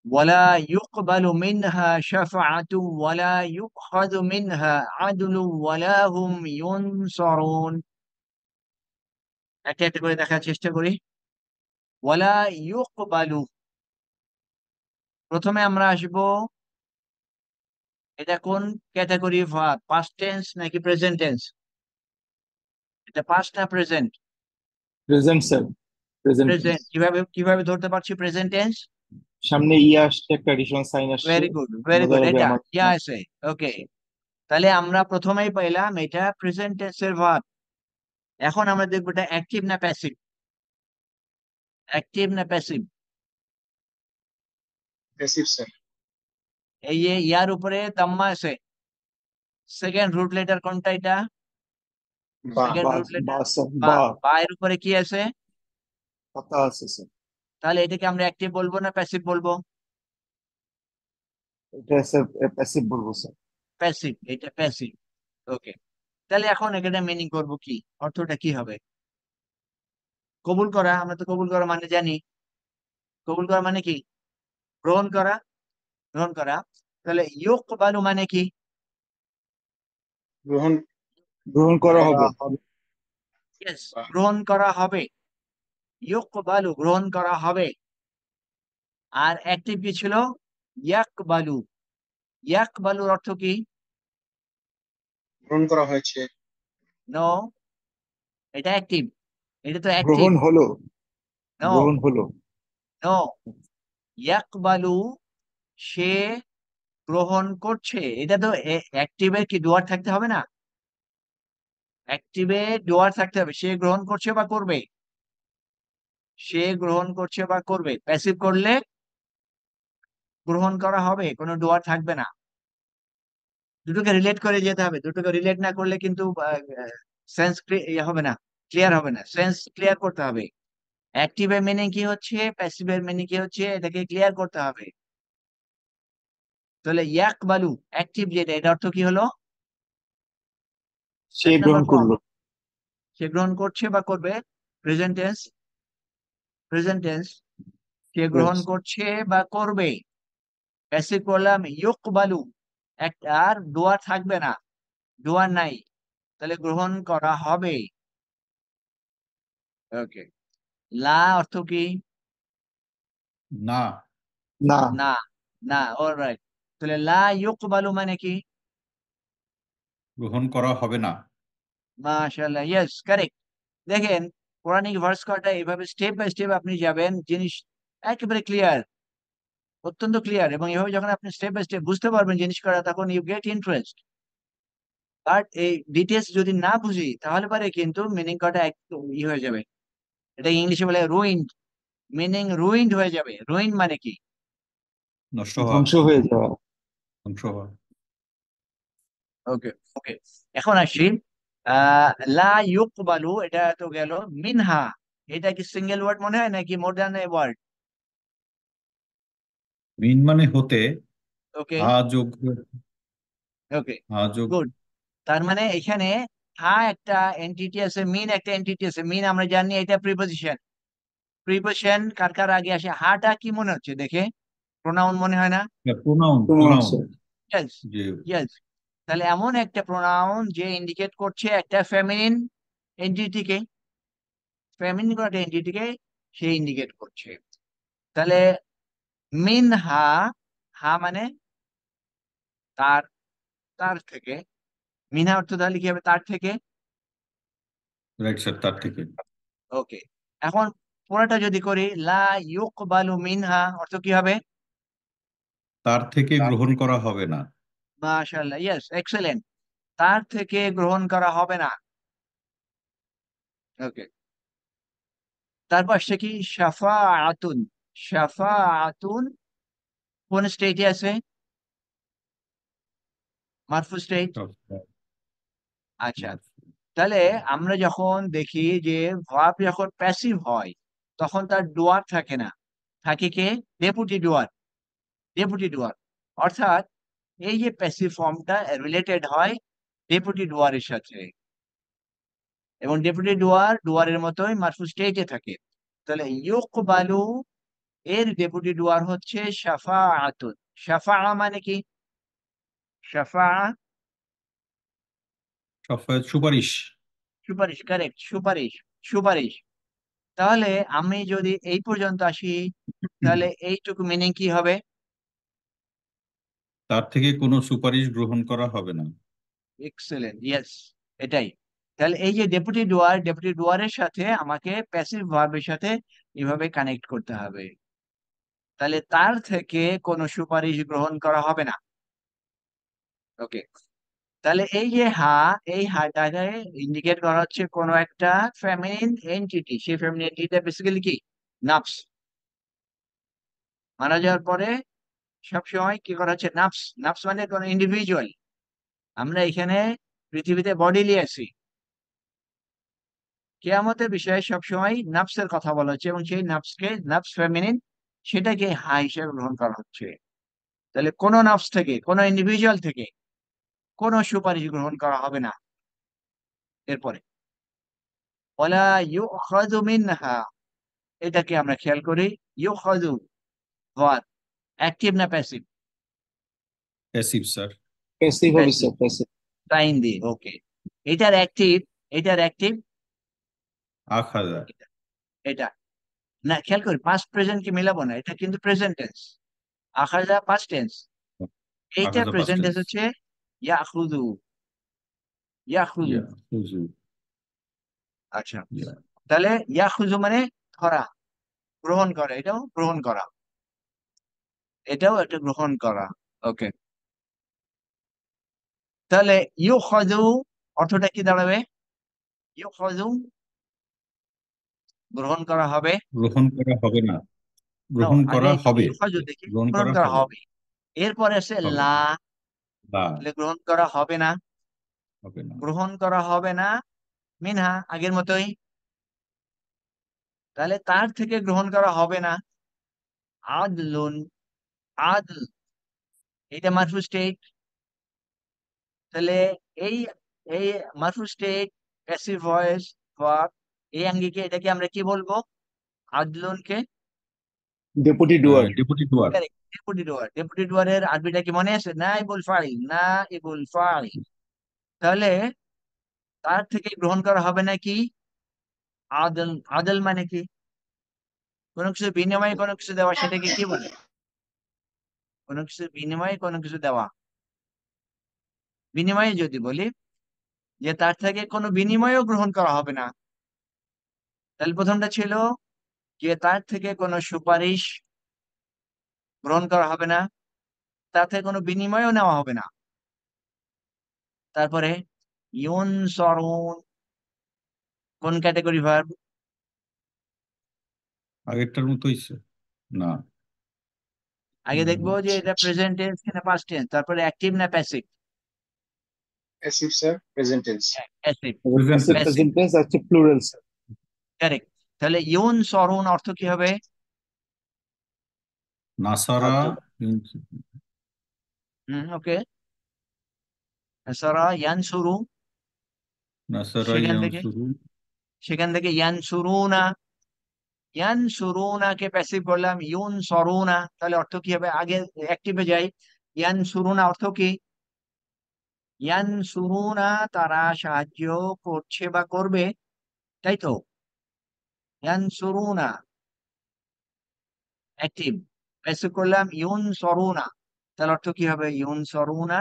ওয়ালা ইউকবালু মিনহা শাফাআতুন ওয়ালা ইউখাযু মিনহা আদলুন ওয়ালা হুম ইউনসারুন। একটা একটা করে দেখার চেষ্টা করি। ওয়ালা ইউকবালু, প্রথমে আমরা আসবো, এটা কোন ক্যাটাগরি ভার্ব, পাস্ট টেন্স নাকি প্রেজেন্ট টেন্স? এটা পাস্ট না present? Present sir, present tense. Present. কিভাবে কিভাবে ধরতে পারছি প্রেজেন্ট টেন্স? সামনে ইয়ে আসছে, একটা এডিশনাল সাইন আসছে, ভেরি গুড, ভেরি বোঝা গুড, যাবে এটা আমার। ইয়া আছে। ওকে, তাহলে আমরা প্রথমেই পাইলাম এটা প্রেজেন্ট টেন্সের ভার্ব। এখন আমরা দেখবো এটা অ্যাক্টিভ না প্যাসিভ, অ্যাক্টিভ না প্যাসিভ। Passive sir. এই যে ইয়ার উপরে তাম্মা আছে, সেকেন্ড রুট লেটার কোনটা এটা? বা। সেকেন্ড বা, রুট বা লেটার স্যার, বা। বা বা এর উপরে কি আছে? পাতা আছে স্যার। তাহলে এটাকে আমরা অ্যাক্টিভ বলবো না প্যাসিভ বলবো? এটা স্যার প্যাসিভ বলবো স্যার। প্যাসিভ, এটা প্যাসিভ। ওকে, তাহলে এখন এখানে মিনিং করব কি, অর্থটা কি হবে? কবুল করা, আমরা তো কবুল করা মানে জানি। কবুল করা মানে কি? গ্রহণ করা, গ্রহণ করা। তাহলে ইউকবালু মানে কি? গ্রহণ গ্রহণ করা করা হবে। হবে। ইয়েস, বা। গ্রহণ করা হবে। ইউকবালু, গ্রহণ করা হবে। আর অ্যাক্টিভ কি ছিল? ইয়াকবালু। ইয়াকবালুর অর্থ কি? গ্রহণ করা হয়েছে। নো, এটা অ্যাক্টিভ, এটা তো অ্যাক্টিভ। গ্রহণ হলো, নো, গ্রহণ হলো। নো, ইয়াকবালু, সে গ্রহণ করছে। এটা তো অ্যাক্টিভের কি ডুয়ার থাকতে হবে না? অ্যাক্টিভে ডুয়ার থাকতে হবে, সে গ্রহণ করছে বা করবে। সে গ্রহণ করছে বা করবে। প্যাসিভ করলে গ্রহণ করা হবে, কোনো ডুয়ার থাকবে না। দুটোকে রিলেট করে যেতে হবে, দুটোকে রিলেট না করলে কিন্তু সেন্স ইয়ে হবে না, ক্লিয়ার হবে না। সেন্স ক্লিয়ার করতে হবে। অ্যাক্টিভের মিনিং কি হচ্ছে, প্যাসিভের মিনিং কি হচ্ছে, এটাকে ক্লিয়ার করতে হবে। তাহলে ইয়াকবালু অ্যাক্টিভ যেটা, এটা অর্থ কি হলো? সে এক গ্রহণ নম্বর ফর্ম, করলো। সে গ্রহণ করছে বা করবে। প্রেজেন্ট টেন্স, প্রেজেন্ট টেন্স, সে গ্রহণ Yes. করছে বা করবে। প্যাসিভ করলাম ইউকবালু, একটা আর ডুয়ার থাকবে না, ডুয়ার নাই, তাহলে গ্রহণ করা হবে। ওকে, লা অর্থ কি? না, না। না, না, অলরাইট। তাহলে লা ইউকবালু মানে কি? গ্রহণ করা হবে না। মাশাআল্লাহ, ইয়েস, কারেক্ট। দেখেন, কোরআনিক ভার্স কয়টা এইভাবে স্টেপ বাই স্টেপ আপনি যাবেন, জিনিস একেবারে ক্লিয়ার, অত্যন্ত ক্লিয়ার। এবং এভাবে যখন আপনি স্টেপ বাই স্টেপ বুঝতে পারবেন জিনিস করা, তখন ইউ গেট ইন্টারেস্ট। বাট এই ডিটেলস যদি না বুঝি, তাহলে পরে কিন্তু মিনিং কটা একটু হয়ে যাবে। এটা ইংলিশে বলে রুইন্ড, মিনিং রুইন্ড হয়ে যাবে। রুইন্ড মানে কি? নষ্ট হওয়া, ধ্বংস হয়ে যাওয়া। ধ্বংস হওয়া। ওকে, ওকে, এখন আসি। লা ইউকবালু, এটা তো গেল। মিনহা, এটা কি সিঙ্গেল ওয়ার্ড মনে হয় নাকি মোর দ্যান এ ওয়ার্ড? মিন মানে হতে, ওকে, হা যোগ, ওকে, হা যোগ। গুড। তার মানে এখানে হা একটা এন্টিটি আছে, মিন একটা এন্টিটি আছে। মিন আমরা জানি এটা প্রিপোজিশন। প্রিপোজিশন কার কার আগে আসে? হাটা কি মনে হচ্ছে দেখে? প্রোনাউন মনে হয় না? প্রোনাউন, প্রমাণ প্রোনাউন। স্যার। ইয়েস, যে ইয়েস। তাহলে এমন একটা প্রোনাউন যে ইন্ডিকেট করছে একটা ফেমিনিন এন্টিটিকে, ফেমিনিন কোনো একটা এন্টিটিকে সে ইন্ডিকেট করছে। তাহলে মিন হা, হা মানে তার, তার থেকে। মিনহা অর্থ তাহলে কি হবে? তার থেকে। রাইট স্যার, তার থেকে। ওকে, এখন পুরোটা যদি করি, লা ইউকবালু মিনহা, অর্থ কি হবে? তার থেকে তার গ্রহণ থেকে। করা হবে না। মাশাআল্লাহ, ইয়েস, এক্সেলেন্ট। তার থেকে গ্রহণ করা হবে না। ওকে, তারপর সে কি? শাফাআতুন। শাফাআতুন কোন স্টেটে আছে? মারফু স্টেট। আচ্ছা, তাহলে আমরা যখন দেখি যে ভার্ব যখন প্যাসিভ হয় তখন তার ডুয়ার থাকে না, থাকে কে? ডেপুটি ডুয়ার। ডেপুটি ডুয়ার অর্থাৎ এই যে প্যাসিভ ফর্মটা রিলেটেড হয় ডেপুটি ডুয়ারের সাথে, এবং ডেপুটি ডুয়ারের মতোই মারফু স্টেটে থাকে। তাহলে ইউকবালু এর ডেপুটি ডুয়ার হচ্ছে শাফাআতুন। শাফাআ মানে কি? শাফাআ সুপারিশ। সুপারিশ, কারেক্ট, সুপারিশ, সুপারিশ। তাহলে আমি যদি এই পর্যন্ত আসি তাহলে এইটুকু মিনিং কি হবে? তার থেকে কোনো সুপারিশ গ্রহণ করা হবে না। এক্সেলেন্ট, ইয়েস, এটাই। তাহলে এই যে ডেপুটি ডুয়ারের সাথে আমাকে প্যাসিভ ভার্বের সাথে এভাবে কানেক্ট করতে হবে, তাহলে তার থেকে কোনো সুপারিশ গ্রহণ করা হবে না। ওকে, তাহলে এই যে এই হাটাকে ইন্ডিকেট করা হচ্ছে কোনো একটা ফেমিনিন এন্টিটি। সেই ফেমিনিন এন্টিটিটা বেসিক্যালি কি? নাফস। মারা যাওয়ার পরে সবসময় কি করা হচ্ছে? নাফস। নাফস মানে কোনো ইন্ডিভিজুয়াল। আমরা এখানে পৃথিবীতে বডিলি আছি, কিয়ামতের বিষয়ে সবসময় নাফসের কথা বলা হচ্ছে, এবং সেই নাফসকে, নাফস ফেমিনিন, সেটাকে হিসেবে গ্রহণ করা হচ্ছে। তাহলে কোন নাফস থেকে, কোন ইন্ডিভিজুয়াল থেকে কোন সুপারিশ গ্রহণ করা হবে না। এরপরে ওয়ালা ইউখাযু মিনহা, এটাকে আমরা খেয়াল করি। ইউখাযু ভার্ব, অ্যাক্টিভ না প্যাসিভ? Passive sir. প্যাসিভ হবে প্যাসিভ, স্যার, প্যাসিভ। সাইন দিয়ে। ওকে, এটার অ্যাক্টিভ, এটার অ্যাক্টিভ আখাযা। এটা না, খেয়াল করি পাস্ট প্রেজেন্ট কি মিলাবো না, এটা কিন্তু প্রেজেন্ট টেন্স। আখাযা পাস্ট টেন্স, এইটা আখাযা পাস্ট প্রেজেন্ট টেন্স টেন্স। হচ্ছে ইয়াখুযু। ইয়াখুযু, ইয়া হুজু। আচ্ছা। ইয়া। তাহলে ইয়াখুযু মানে ধরা, গ্রহণ করা, এটাও গ্রহণ করা, এটাও একটা গ্রহণ করা। ওকে, তাহলে ইউখাযু অর্থটা কি দাঁড়াবে? ইউখাযু গ্রহণ করা হবে। গ্রহণ করা হবে না, নো, গ্রহণ আগে করা হবে। ইউখাযু দেখি, গ্রহণ গ্রহণ করা করা হবে। হবে। এরপরে আছে হবে লা, বা তাহলে গ্রহণ করা হবে না। হবে না। গ্রহণ করা হবে না মিনহা, আগের মতোই। তাহলে তার থেকে গ্রহণ করা হবে না। আদলুন, আদল, এটা মারফু স্টেট। তাহলে এই এই মারফু স্টেট, প্যাসিভ ভয়েস, ভার্ব, এই আঙ্গিকে এটাকে আমরা কি বলবো? আদলুনকে ডেপুটি ডুয়ার। ডেপুটি ডুয়ার। ডেপুটি ডুয়ার। ডেপুটি ডুয়ারের আরবিটা কি মনে আছে? নাইবুল ফাইল, নাইবুল ফাইল। তাহলে তার থেকে গ্রহণ করা হবে না কি? আদল। আদল মানে কি? কোনো কিছু বিনিময়ে কোনো কিছু দেওয়া, সেটাকে কি বলে? কোনো কিছু বিনিময়ে কোনো কিছু দেওয়া। বিনিময়ে যদি বলি যে তার থেকে কোনো বিনিময়ও গ্রহণ করা হবে না, তাহলে প্রথমটা ছিল যে তার থেকে কোনো সুপারিশ গ্রহণ করা হবে না, তার থেকে কোনো বিনিময়ও নেওয়া হবে না। তারপরে ইউনসরুন, কোন ক্যাটাগরি ভার্ব? আগেরটার মতোই স্যার। না। আগে দেখবো যে এটা প্রেজেন্ট টেন্স না পাস্ট টেন্স, তারপরে অ্যাক্টিভ না passive? Passive sir, present tense. Passive, present passive tense. Passive, present tense আছে, প্লুরাল স্যার। কারেক্ট। তাহলে ইউনসরুন অর্থ কি হবে? নাসারা। সাহায্য। ওকে, সারা ইয়ানসুরু, নাসারা সেখান থেকে, ইয়ানসুরু। সেখান থেকে ইয়ানসুরুনা, ইয়ানসুরুনাকে প্যাসিভ করলাম, ইউনসরুনা, তাহলে অর্থ কি হবে? আগে অ্যাক্টিভে যাই। ইয়ানসুরুনা অর্থ কি? ইয়ানসুরুনা, তারা সাহায্য করছে বা করবে, তাই তো? ইয়ানসুরুনা অ্যাক্টিভ, প্যাসিভ করলাম ইউনসরুনা, তাহলে অর্থ কি হবে? ইউনসরুনা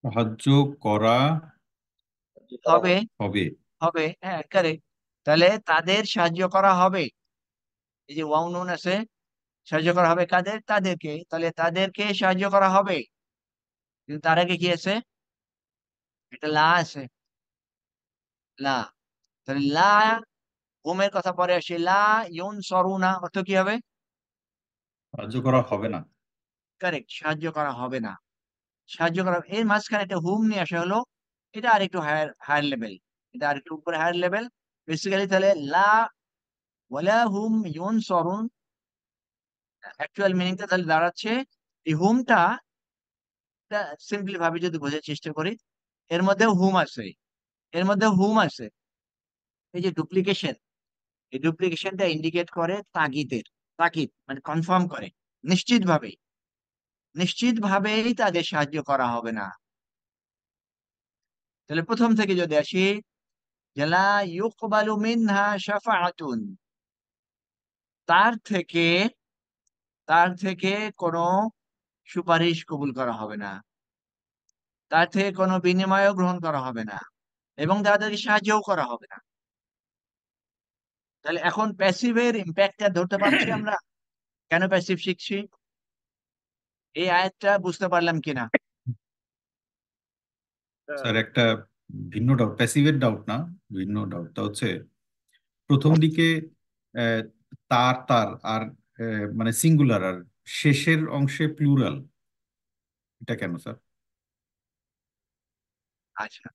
সাহায্য করা হবে, হবে। হবে, হ্যাঁ, কারেক্ট। তাহলে তাদের সাহায্য করা হবে, এই যে ওয়াও নুন আছে, সাহায্য করা হবে কাদের? তাদেরকে। তাহলে তাদেরকে সাহায্য করা হবে, কিন্তু তার আগে কি আছে? এটা লা আছে, লা। তাহলে লা, ঘুমের কথা পরে আসে, লা ইউনসরুনা অর্থ কি হবে? সাহায্য করা হবে না। কারেক্ট, সাহায্য করা হবে না। সাহায্য করা, এর মাঝখানে একটা হুম নিয়ে আসা হলো, এটা আর একটু হায়ার হায়ার লেভেল। এটা আর একটু উপরে হায়ার লেভেল। বেসিক্যালি তাহলে লা ওয়ালা হুম ইউনসরুন, অ্যাকচুয়াল মিনিংটা তাহলে দাঁড়াচ্ছে এই হুমটা, সিম্পলি ভাবে যদি বোঝার চেষ্টা করি, এর মধ্যে হুম আছে, এর মধ্যে হুম আছে। এই যে ডুপ্লিকেশন, এই ডুপ্লিকেশনটা ইন্ডিকেট করে তাগিদের, তাগিদ মানে কনফার্ম করে নিশ্চিতভাবেই, নিশ্চিতভাবেই তাদের সাহায্য করা হবে না। তাহলে প্রথম থেকে যদি আসি, যে লা ইউকবালু মিনহা শাফাআতুন, তার থেকে, তার থেকে কোনো সুপারিশ কবুল করা হবে না, তার থেকে কোনো বিনিময়ও গ্রহণ করা হবে না, এবং তাদেরকে সাহায্যও করা হবে না। তাহলে এখন প্যাসিভের ইম্প্যাক্টটা ধরতে পারছি আমরা, কেন প্যাসিভ শিখছি, এই আয়াতটা বুঝতে পারলাম কিনা? স্যার একটা ভিন্ন ডাউট, প্যাসিভের ডাউট না, ভিন্ন ডাউটটা হচ্ছে প্রথম দিকে আহ, তার তার আর মানে সিঙ্গুলার, আর শেষের অংশে প্লুরাল, এটা কেন স্যার? আচ্ছা,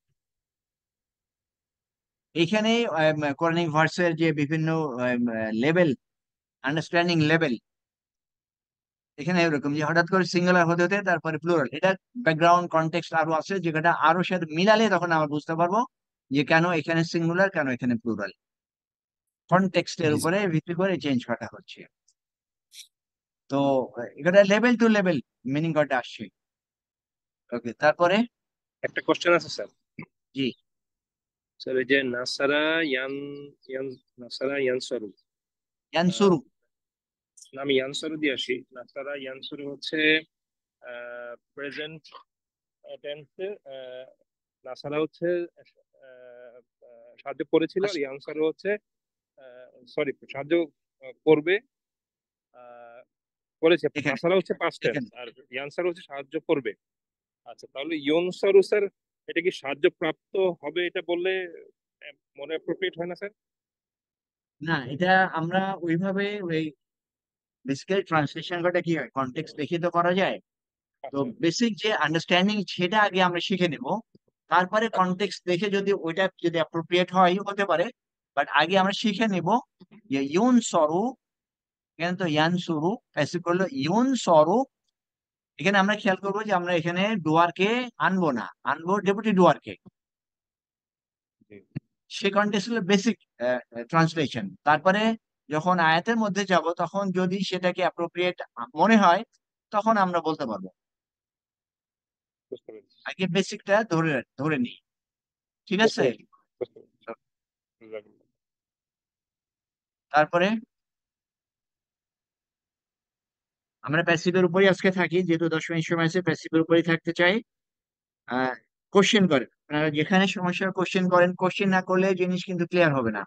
এইখানে কোরআনিক ভার্সের যে বিভিন্ন লেভেল, আন্ডারস্ট্যান্ডিং লেভেল, এখানে এরকম যে হঠাৎ করে সিঙ্গুলার হতে হতে তারপরে প্লুরাল, এটা ব্যাকগ্রাউন্ড কনটেক্সট আরো আছে, যেটা আরো সাথে মিলালে তখন আমরা বুঝতে পারবো যে কেন এখানে সিঙ্গুলার, কেন এখানে প্লুরাল, কনটেক্সটের জি উপরে ভিত্তি করে চেঞ্জ করা হচ্ছে। তো এটা লেভেল টু লেভেল মিনিং কটা আসছে। ওকে, তারপরে একটা কোশ্চেন আছে স্যার। জি, স্যার এই যে নাসারা ইয়ান ইয়ান নাসারা ইয়ানসারু, আহ, ইয়ানসুরু, আমি ইয়ানসারু দিয়ে আসি। নাসারা ইয়ানসারু হচ্ছে প্রেজেন্ট টেন্সে, নাসারা হচ্ছে সাহায্য করেছিল, আর ইয়ানসারু হচ্ছে সরি সাহায্য করবে, আহ, করেছে। এখানে নাসারা হচ্ছে পাস্ট টেন্স, এখানে আর ইয়ানসারু হচ্ছে সাহায্য করবে। আচ্ছা, তাহলে ইয়নসারু স্যার এটা কি সাহায্য প্রাপ্ত হবে, এটা বললে মনে অ্যাপ্রোপ্রিয়েট হয় না স্যার? না, এটা আমরা ওইভাবে ওই বেসিক্যালি ট্রান্সলেশন কটা কি হয়, কনটেক্সট দেখে তো করা যায়। তো আচ্ছা বেসিক যে আন্ডারস্ট্যান্ডিং সেটা আগে আমরা শিখে নেব, তারপরে কনটেক্সট দেখে যদি ওইটা যদি অ্যাপ্রোপ্রিয়েট হয় হতে পারে, বাট আগে আমরা শিখে নেব যে ইউন সরু, এখানে তো ইয়ান শুরু, প্যাসিভ করলো ইউন সরু। এখানে আমরা খেয়াল করবো যে আমরা এখানে ডুয়ারকে আনবো না, আনবো ডেপুটি ডুয়ারকে। জি, সে কনটেক্সট হলো বেসিক ট্রান্সলেশন। তারপরে যখন আয়াতের মধ্যে যাব তখন যদি সেটাকে অ্যাপ্রোপ্রিয়েট মনে হয় তখন আমরা বলতে পারবো। বুঝতে পেরেছি আগে বেসিকটা ধরে ধরে নিই, ঠিক বুঝতে আছে? পেরেছি বুঝতে পেরেছি। জাজাকাল্লাহ। তারপরে আমরা প্যাসিভের উপরই আজকে থাকি, যেহেতু 10 মিনিট সময় আছে, প্যাসিভের উপরই থাকতে চাই। কোশ্চেন করেন আপনারা, যেখানে সমস্যার কোশ্চেন করেন, কোশ্চেন না করলে জিনিস কিন্তু ক্লিয়ার হবে না।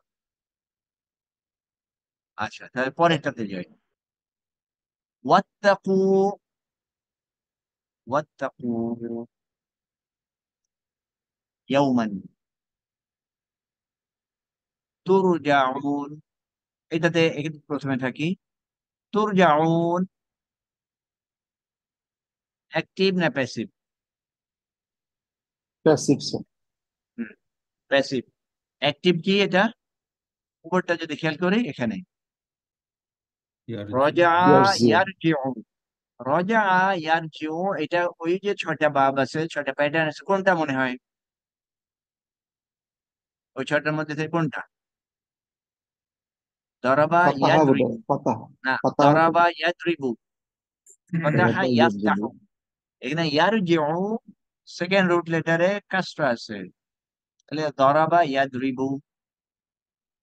আচ্ছা, তাহলে পরেরটাতে যাই। ওয়াত্তাকু, ওয়াত্তাকু ইয়াওমান তুরজাউন, এটাতে এখানে প্রথমে থাকি। তুরজাউন অ্যাক্টিভ না passive? Passive sir. Passive. Active কি এটা, উপরটা যদি খেয়াল করি এখানে রজা ইয়ারজিউ। ইয়ারজিউ, রজা ইয়ারজিউ, এটা ওই যে 6টা বাব আছে, 6টা প্যাটার্ন আছে, কোনটা মনে হয় ওই 6টার মধ্যে থেকে কোনটা? দরাবা ফাতাহা বোধ ইয়াদরিবু, হয়, ফাতাহা। না, ফাতাহা তো দরাবা ইয়াদরিবু, ফাতাহা রবা ইয়ারজিউ। ইয়াফতাহু। এখানে ইয়ারজিউ সেকেন্ড রুট লেটারে কাসরা আছে, তাহলে দরাবা ইয়াদরিবু,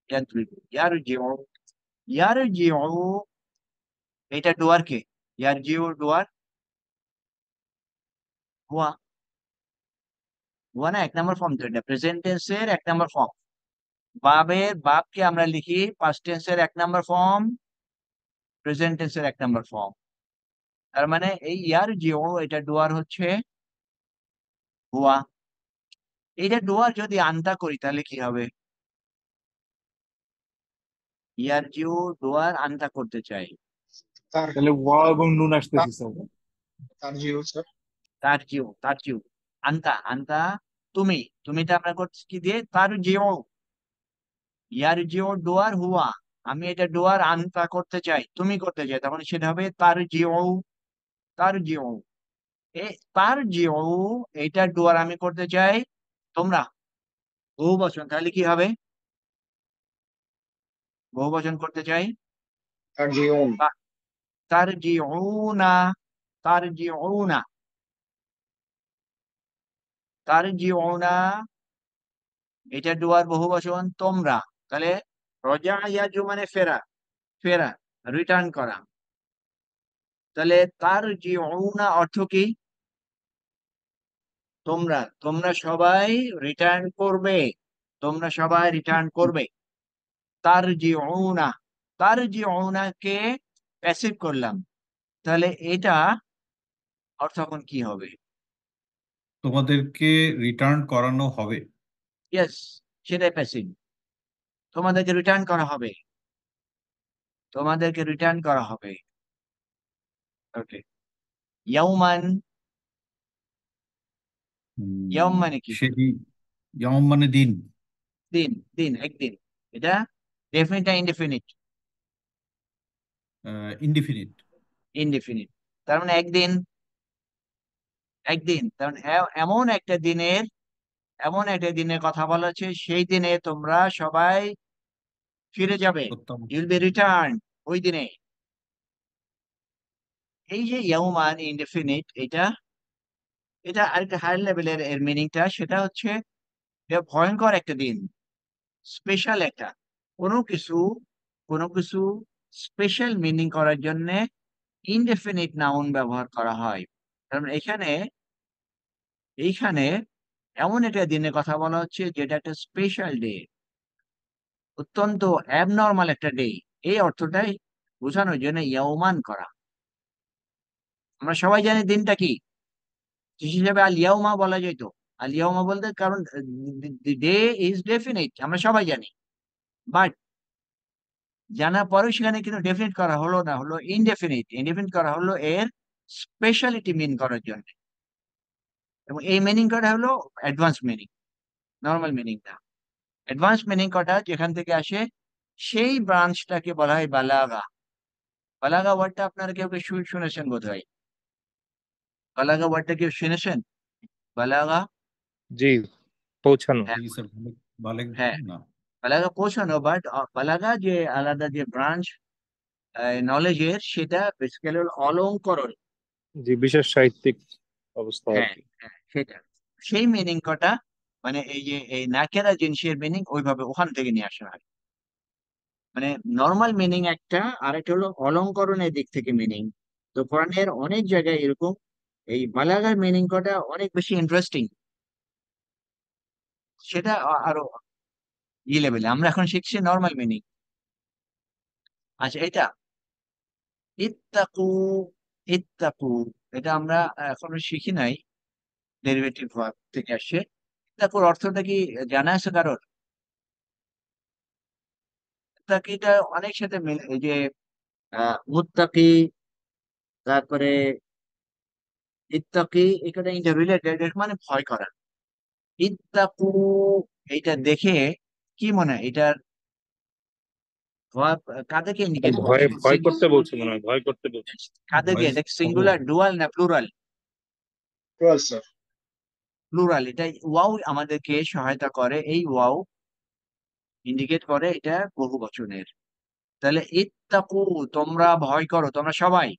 ইয়াদরিবু ইয়ারজিউ, ইয়ারজিউ, এটা ডুয়ার কে, ইয়ারজিউ ডুয়ার হুয়া, হুয়া না, 1 নম্বর ফর্ম তো, এটা প্রেজেন্ট টেন্সের 1 নম্বর ফর্ম। বাবের বাবকে আমরা লিখি পাস্ট টেন্সের 1 নম্বর ফর্ম, প্রেজেন্ট টেন্সের 1 নম্বর ফর্ম। তার মানে এই ইয়ার জিও এটা ডুয়ার হচ্ছে হুয়া। এইটা ডুয়ার যদি আনতা করি তাহলে কি হবে? ইয়ার জিও ডুয়ার আনতা করতে চাই, তার তাহলে ওয়া এবং নুন তার আসতেছে স্যার। তার জিও স্যার। তার জিও, তার জিও আনতা, আনতা তুমি, তুমিটা আমরা করছি কি দিয়ে, তার জিও, ইয়ার জিও ডোয়ার হুয়া, আমি এটা ডোয়ার আনতা করতে চাই, তুমি করতে চাই, তখন সেটা হবে তার জিও, তার জিও। এ তার জিও, এটা ডোয়ার আমি করতে চাই, তোমরা বহু বচন, তাহলে কি হবে? বহু বচন করতে চাই, তারজিউন। তার জিও না, তার জিও না, তার জিও না, এটা ডুয়ার বহু বচন তোমরা। তাহলে রজা ইয়াজু মানে ফেরা, ফেরা, রিটার্ন করা। তাহলে তার জিউনা অর্থ কি? তোমরা, তোমরা সবাই রিটার্ন করবে, তোমরা সবাই রিটার্ন করবে। তার জিউনা, তার জিউনাকে প্যাসিভ করলাম, তাহলে এটা অর্থ এখন কি হবে? তোমাদেরকে রিটার্ন করানো হবে। ইয়েস, সেটাই প্যাসিভ, তোমাদেরকে রিটার্ন করা হবে, তোমাদেরকে রিটার্ন করা হবে। ওকে, ইয়াউমান, ইয়াউম মানে কি? সেই ইয়ম মানে দিন। দিন, দিন, একদিন। এটা ডেফিনিট না ইনডেফিনিট? ইনডিফিনিট। ইনডেফিনিট, তার মানে একদিন, একদিন, কারণ এমন একটা দিনের, এমন একটা দিনের কথা বলা হচ্ছে, সেই দিনে তোমরা সবাই ফিরে যাবে, ইউল বি রিটার্ন, ওই দিনে। এই যে ইয়াউমান ইনডেফিনিট, এটা এটা আরেকটা হায়ার লেভেলের এর মিনিংটা, সেটা হচ্ছে এটা ভয়ঙ্কর একটা দিন, স্পেশাল একটা, কোনো কিছু, কোনো কিছু স্পেশাল মিনিং করার জন্য ইনডেফিনিট নাউন ব্যবহার করা হয়। কারণ এখানে, এইখানে এমন একটা দিনের কথা বলা হচ্ছে যেটা একটা স্পেশাল ডে, অত্যন্ত অ্যাবনর্মাল একটা ডে, এই অর্থটাই বোঝানোর জন্য ইয়াউমান করা। আমরা সবাই জানি দিনটা কি, সেই হিসাবে আল ইয়াউমা বলা যেত, আল ইয়াউমা বলতে, কারণ ডে ইজ ডেফিনিট, আমরা সবাই জানি। বাট জানার পরেও সেখানে কিন্তু ডেফিনিট করা হলো না, হলো ইনডেফিনিট, ইনডেফিনিট করা হলো এর স্পেশালিটি মিন করার জন্য। এবং এই মিনিং করা হলো অ্যাডভান্স মিনিং, নর্মাল মিনিং না। অ্যাডভান্স মিনিং কটা যেখান থেকে আসে, সেই ব্রাঞ্চটাকে বলা হয় বালাগা। বালাগা ওয়ার্ডটা আপনারা কেউ কেউ শুনেছেন বোধ হয়, বালাগা ওয়ার্ডটা কেউ শুনেছেন? বালাগা, জি, পৌঁছানো। হ্যাঁ, জি স্যার, ভালো হ্যাঁ, না। বালাগা পৌঁছানো, বাট বালাগা যে আলাদা যে ব্রাঞ্চ নলেজের, সেটা বেসিক্যালি হলো অলংকরণ। জি, বিশেষ সাহিত্যিক অবস্থা আর হ্যাঁ, কি। হ্যাঁ, সেটা, সেই মিনিং কটা, মানে এই যে এই নাকেরা জিনিসের মিনিং ওইভাবে ওখান থেকে নিয়ে আসা হয়। মানে নর্মাল মিনিং একটা, আর একটা হলো অলংকরণের দিক থেকে মিনিং। তো কোরআনের অনেক জায়গায় এরকম এই বালাগার মিনিং কটা অনেক বেশি ইন্টারেস্টিং, সেটা আরো ই লেভেলে। আমরা এখন শিখছি নর্মাল মিনিং। আচ্ছা, এটা ইত্তাকু, ইত্তাকু, এটা আমরা এখনো শিখি নাই, ডেরিভেটিভ ভার্ব থেকে আসছে। ইত্তাকুর অর্থটা কি জানা আছে কারোর? ইত্তাকিটা অনেক সাথে মিল, এই যে মুত্তাকি, তারপরে ইত্তাকি, এটা ইন্টার রিলেটেড, মানে ভয় করা। ইত্তাকু, এইটা দেখে কি মনে হয়, এটার ভয় কাদেরকে ইন্ডিকেট ভয় করছে? ভয় করতে বলছে মনে হয়, ভয় করতে বলছে। কাদেরকে, ভয় এটা পাবো। সিঙ্গুলার, ডুয়াল না প্লুরাল? Twelve sir. প্লুরাল। এটা ওয়াও আমাদেরকে সহায়তা করে, এই ওয়াও ইন্ডিকেট করে এটা বহু বচনের। তাহলে ইত্তাকু, তোমরা ভয় করো, তোমরা সবাই,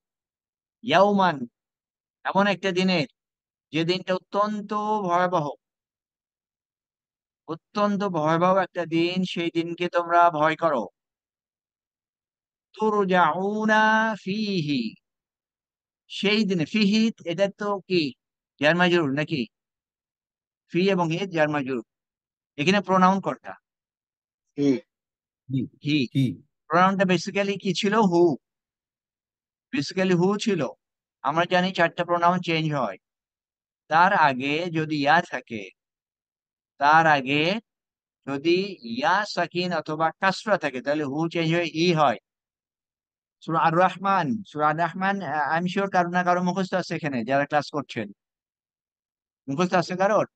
ইয়াউমান, এমন একটা দিনের, যে দিনটা অত্যন্ত ভয়াবহ, অত্যন্ত ভয়াবহ একটা দিন, সেই দিনকে তোমরা ভয় করো। তুরজাউনা ফিহি, সেই দিনে, ফিহি এটা তো কি জার মাজরুর নাকি? ফি এবং হি জার মাজরুর, এখানে প্রোনাউন কর্তা হি। কি হি। কি প্রোনাউনটা বেসিক্যালি কি ছিল? হু, বেসিক্যালি হু ছিল। আমরা জানি চারটা প্রোনাউন চেঞ্জ হয়, তার আগে যদি ইয়া থাকে, তার আগে যদি ইয়া সাকিন অথবা কাসরা থাকে, তাহলে হু চেঞ্জ হয়ে ই হয়। সূরা আর রহমান, সূরা আর রহমান, আমি শিওর কারো না কারো মুখস্থ আছে এখানে যারা ক্লাস করছেন, মুখস্থ আছে কারোর?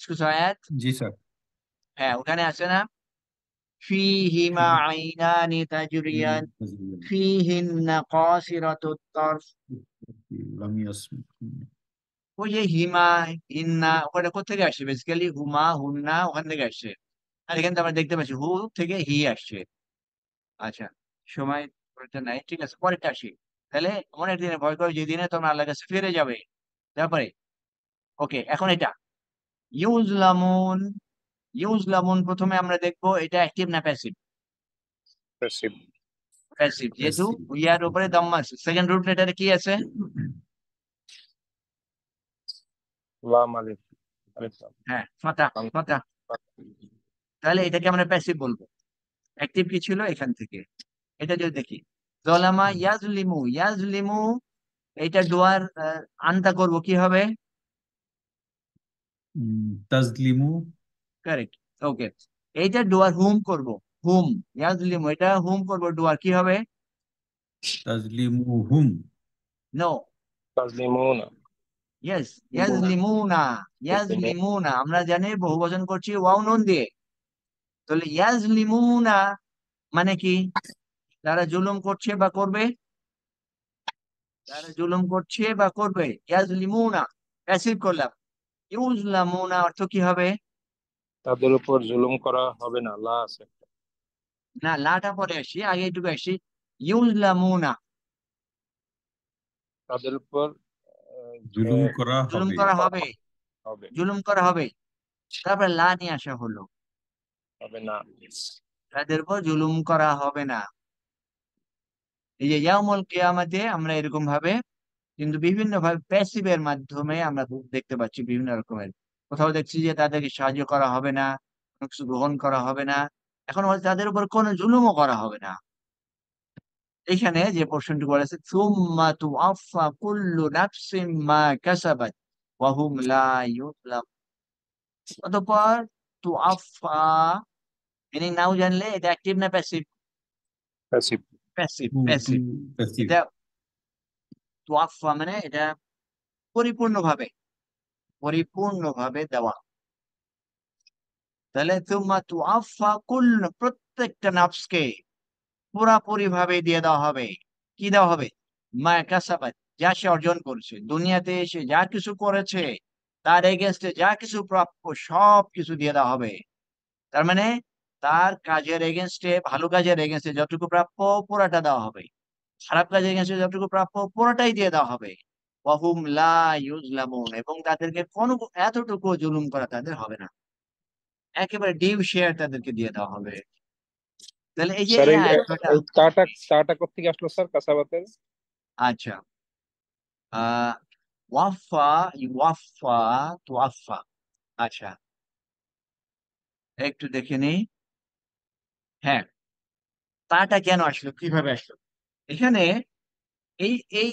কিছু আয়াত, জি স্যার। হ্যাঁ ওখানে আছে না, ফিহিমা আইনানি তাজরিয়ান ফিহিন্না কাসিরাতুত তারফ। ওই যে হিমা, ইন্না, ওটা কোথেকে আসছে? বেসিক্যালি হুমা, হুন্না ওখান থেকে আসছে। আর এখানে তো আমরা দেখতে পাচ্ছি হু থেকে হি আসছে। আচ্ছা, সময় পরেরটা নাই, ঠিক আছে, পরেরটা আসি। তাহলে এমন একদিনে ভয় করো যেদিনে তোমরা আল্লাহর কাছে ফিরে যাবে। তারপরে ওকে, এখন এটা ইউজলামুন। ইউজলামুন প্রথমে আমরা দেখবো এটা অ্যাক্টিভ না প্যাসিভ। প্যাসিভ। প্যাসিভ, যেহেতু ইয়ার উপরে দম্মা আছে। সেকেন্ড রুট লেটারে কি আছে? লাম আলিফ, আলিফ লাম। হ্যাঁ, ফাতা, ফাতা। তাহলে এটাকে আমরা প্যাসিভ বলবো। অ্যাক্টিভ কি ছিল এখান থেকে? এটা যদি দেখি, জলামা ইয়াজলিমু, ইয়াজলিমু, এটা ডুয়ার আনতা করব কি হবে? তাজলিমু। কারেক্ট, ওকে। এইটা ডুয়ার হুম করব, হুম, ইয়াজলিমু এটা হুম করব, ডুয়ার কি হবে? তাজলিমু হুম। নো, তাজলিমুনা। ইয়েস, ইয়াজলিমুনা। ইয়াজলিমুনা আমরা জানি বহুবচন করছি ওয়াও নুন দিয়ে। তাহলে ইয়াজলিমুনা মানে কি? তারা জুলুম করছে বা করবে, তারা জুলুম করছে বা করবে। ইয়াজলিমুনা প্যাসিভ করলাম। ইউজলামুনা অর্থ কি হবে? তাদের উপর জুলুম করা হবে না, লা আছে। না, লাটা পরে আসি, আগে এইটুকু আসি। ইউজলামুনা, তাদের উপর জুলুম করা জুলুম হবে। করা হবে, হবে, জুলুম করা হবে। তারপরে লা নিয়ে আসা হলো, হবে না। তাদের উপর জুলুম করা হবে না। এই যে ইয়াউমুল কিয়ামাতে আমরা এরকম ভাবে কিন্তু বিভিন্ন ভাবে প্যাসিভের মাধ্যমে আমরা দেখতে পাচ্ছি বিভিন্ন রকমের। কোথাও দেখছি যে তাদেরকে সাহায্য করা হবে না, কোনো কিছু গ্রহণ করা হবে না, এখন বলছে তাদের উপর কোনো জুলুমও করা হবে না। এখানে যে পোর্শনটি বলেছে সুম্মা তুআফফা কুল্লু নাফসিম মা কাসাবাত ওয়া হুম লা ইউযলাম। অতঃপর তুআফফা মিনিং নাও জানলে এটা অ্যাক্টিভ না passive? Passive. Passive, to passive. Passive. এটা তুআফফা মানে এটা পরিপূর্ণভাবে, পরিপূর্ণভাবে দেওয়া। তাহলে তুম্মা তুআফফা কুল্লু, প্রত্যেকটা নাফসকে পুরাপুরি ভাবে দিয়ে দেওয়া হবে। কি দেওয়া হবে? মা কাসাবাত, যা সে অর্জন করেছে দুনিয়াতে এসে, যা কিছু করেছে তার এগেনস্টে যা কিছু প্রাপ্য সব কিছু দিয়ে দেওয়া হবে। তার মানে তার কাজের এগেনস্টে, ভালো কাজের এগেনস্টে যতটুকু প্রাপ্য পুরাটা দেওয়া হবে, খারাপ কাজের এগেনস্টে যতটুকু প্রাপ্য পুরোটাই দিয়ে দেওয়া হবে। ওয়াহুম লা ইউজলামুন, এবং তাদেরকে কোনো এতটুকু জুলুম করা তাদের হবে না, একেবারে ডিউ শেয়ার তাদেরকে দিয়ে দেওয়া হবে। তাহলে এই যে স্যার এই এই আয়াতটা, এই তাটা কোত্থেকে আসলো স্যার, কাসাবাতের? আচ্ছা, আহ ওয়াফা, ওয়াফা, তোয়াফা। আচ্ছা, একটু দেখে নিই। হ্যাঁ, তাটা কেন আসলো, কিভাবে আসলো? এখানে এই এই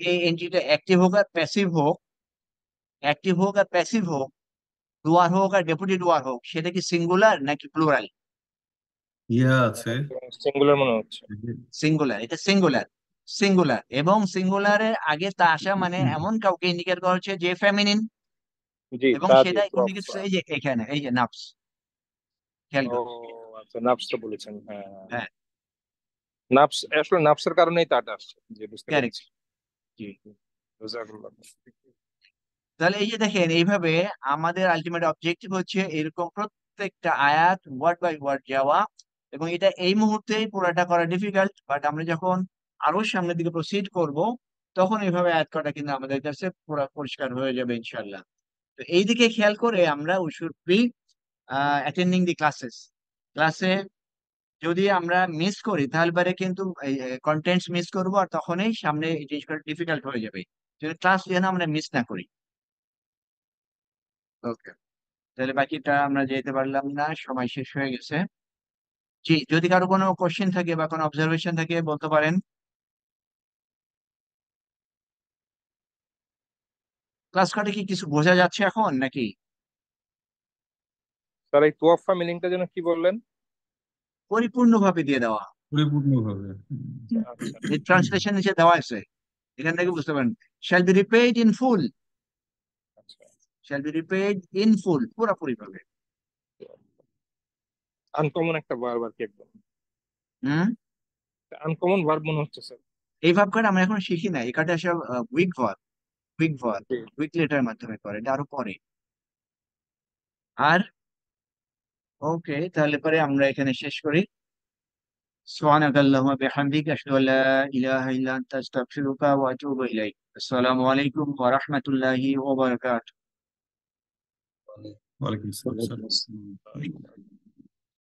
এই এন্ট্রিটা অ্যাক্টিভ হোক আর প্যাসিভ হোক, অ্যাক্টিভ হোক আর প্যাসিভ হোক, ডুয়ার হোক আর ডেপুটি ডুয়ার হোক, সেটা কি সিঙ্গুলার নাকি প্লুরাল? ইয়া আছে। সিঙ্গুলার মনে হচ্ছে। সিঙ্গুলার, এটা সিঙ্গুলার। সিঙ্গুলার এবং সিঙ্গুলারের আগে তা আসা মানে এমন কাউকে ইন্ডিকেট করা হচ্ছে যে ফেমিনিন, জি, এবং তা সেটা দিয়ে ইন্ডিকেট তুয়াফা। এই যে এখানে এই যে নাফস, খেয়াল ও করো। আচ্ছা, নাফস তো বলেছেন, হ্যাঁ হ্যাঁ। হ্যাঁ, নাফস, আসলে নাফসের কারণেই তাটা আসছে, যে বুঝতে ক্যারেক্ট, পেরেছি। জি। জাযাকাল্লাহ। তাহলে এই যে দেখেন, এইভাবে আমাদের আলটিমেট অবজেক্টিভ হচ্ছে এরকম প্রত্যেকটা আয়াত ওয়ার্ড বাই ওয়ার্ড যাওয়া। এবং এটা এই মুহূর্তেই পুরাটা করা ডিফিকাল্ট, বাট আমরা যখন আরো সামনের দিকে প্রসিড করব তখন এইভাবে আয়াত করা কিন্তু আমাদের কাছে পুরো পরিষ্কার হয়ে যাবে ইনশাল্লাহ। তো এই দিকে খেয়াল করে আমরা we should be attending the classes. ক্লাসে যদি আমরা মিস করি তাহলে পরে কিন্তু কন্টেন্টস মিস করবো, আর তখনই সামনে এই জিনিসটা ডিফিকাল্ট হয়ে যাবে। ক্লাস যেন আমরা মিস না করি। ওকে, তাহলে বাকিটা আমরা যেতে পারলাম না, সময় শেষ হয়ে গেছে। জি, যদি কারো কোনো কোশ্চেন থাকে বা কোনো অবজারভেশন থাকে বলতে পারেন। ক্লাস কাটে কি কিছু বোঝা যাচ্ছে এখন নাকি? স্যার এই তুয়াফা মিনিংটা যেন কি বললেন? পরিপূর্ণভাবে দিয়ে দেওয়া। পরিপূর্ণভাবে। আচ্ছা এই ট্রান্সলেশন নিচে দেওয়া আছে, এখান থেকে বুঝতে পারেন। শ্যাল বি রিপেইড ইন ফুল, আচ্ছা। shall be repaid in full, পুরোপুরি ভাবে। আনকমন একটা ভার্ব আর কি, একদম হুম আনকমন ভার্ব মনে হচ্ছে স্যার। এই ভাব কার্ড আমরা এখন শিখি না, এই কার্ডে আসলে উইক ভার্ব, জি। উইক লেটার মাধ্যমে করে, এটা আরো পরে। আর ওকে, তাহলে পরে আমরা এখানে শেষ করি। سبحانك اللهم وبحمدك أشهد أن لا إله إلا أنت أستغفرك وأتوب إليك. السلام عليكم ورحمة الله وبركاته. ওয়ালাইকুম আসসালাম ওয়ালাইকুম স্যার। আসসালাম।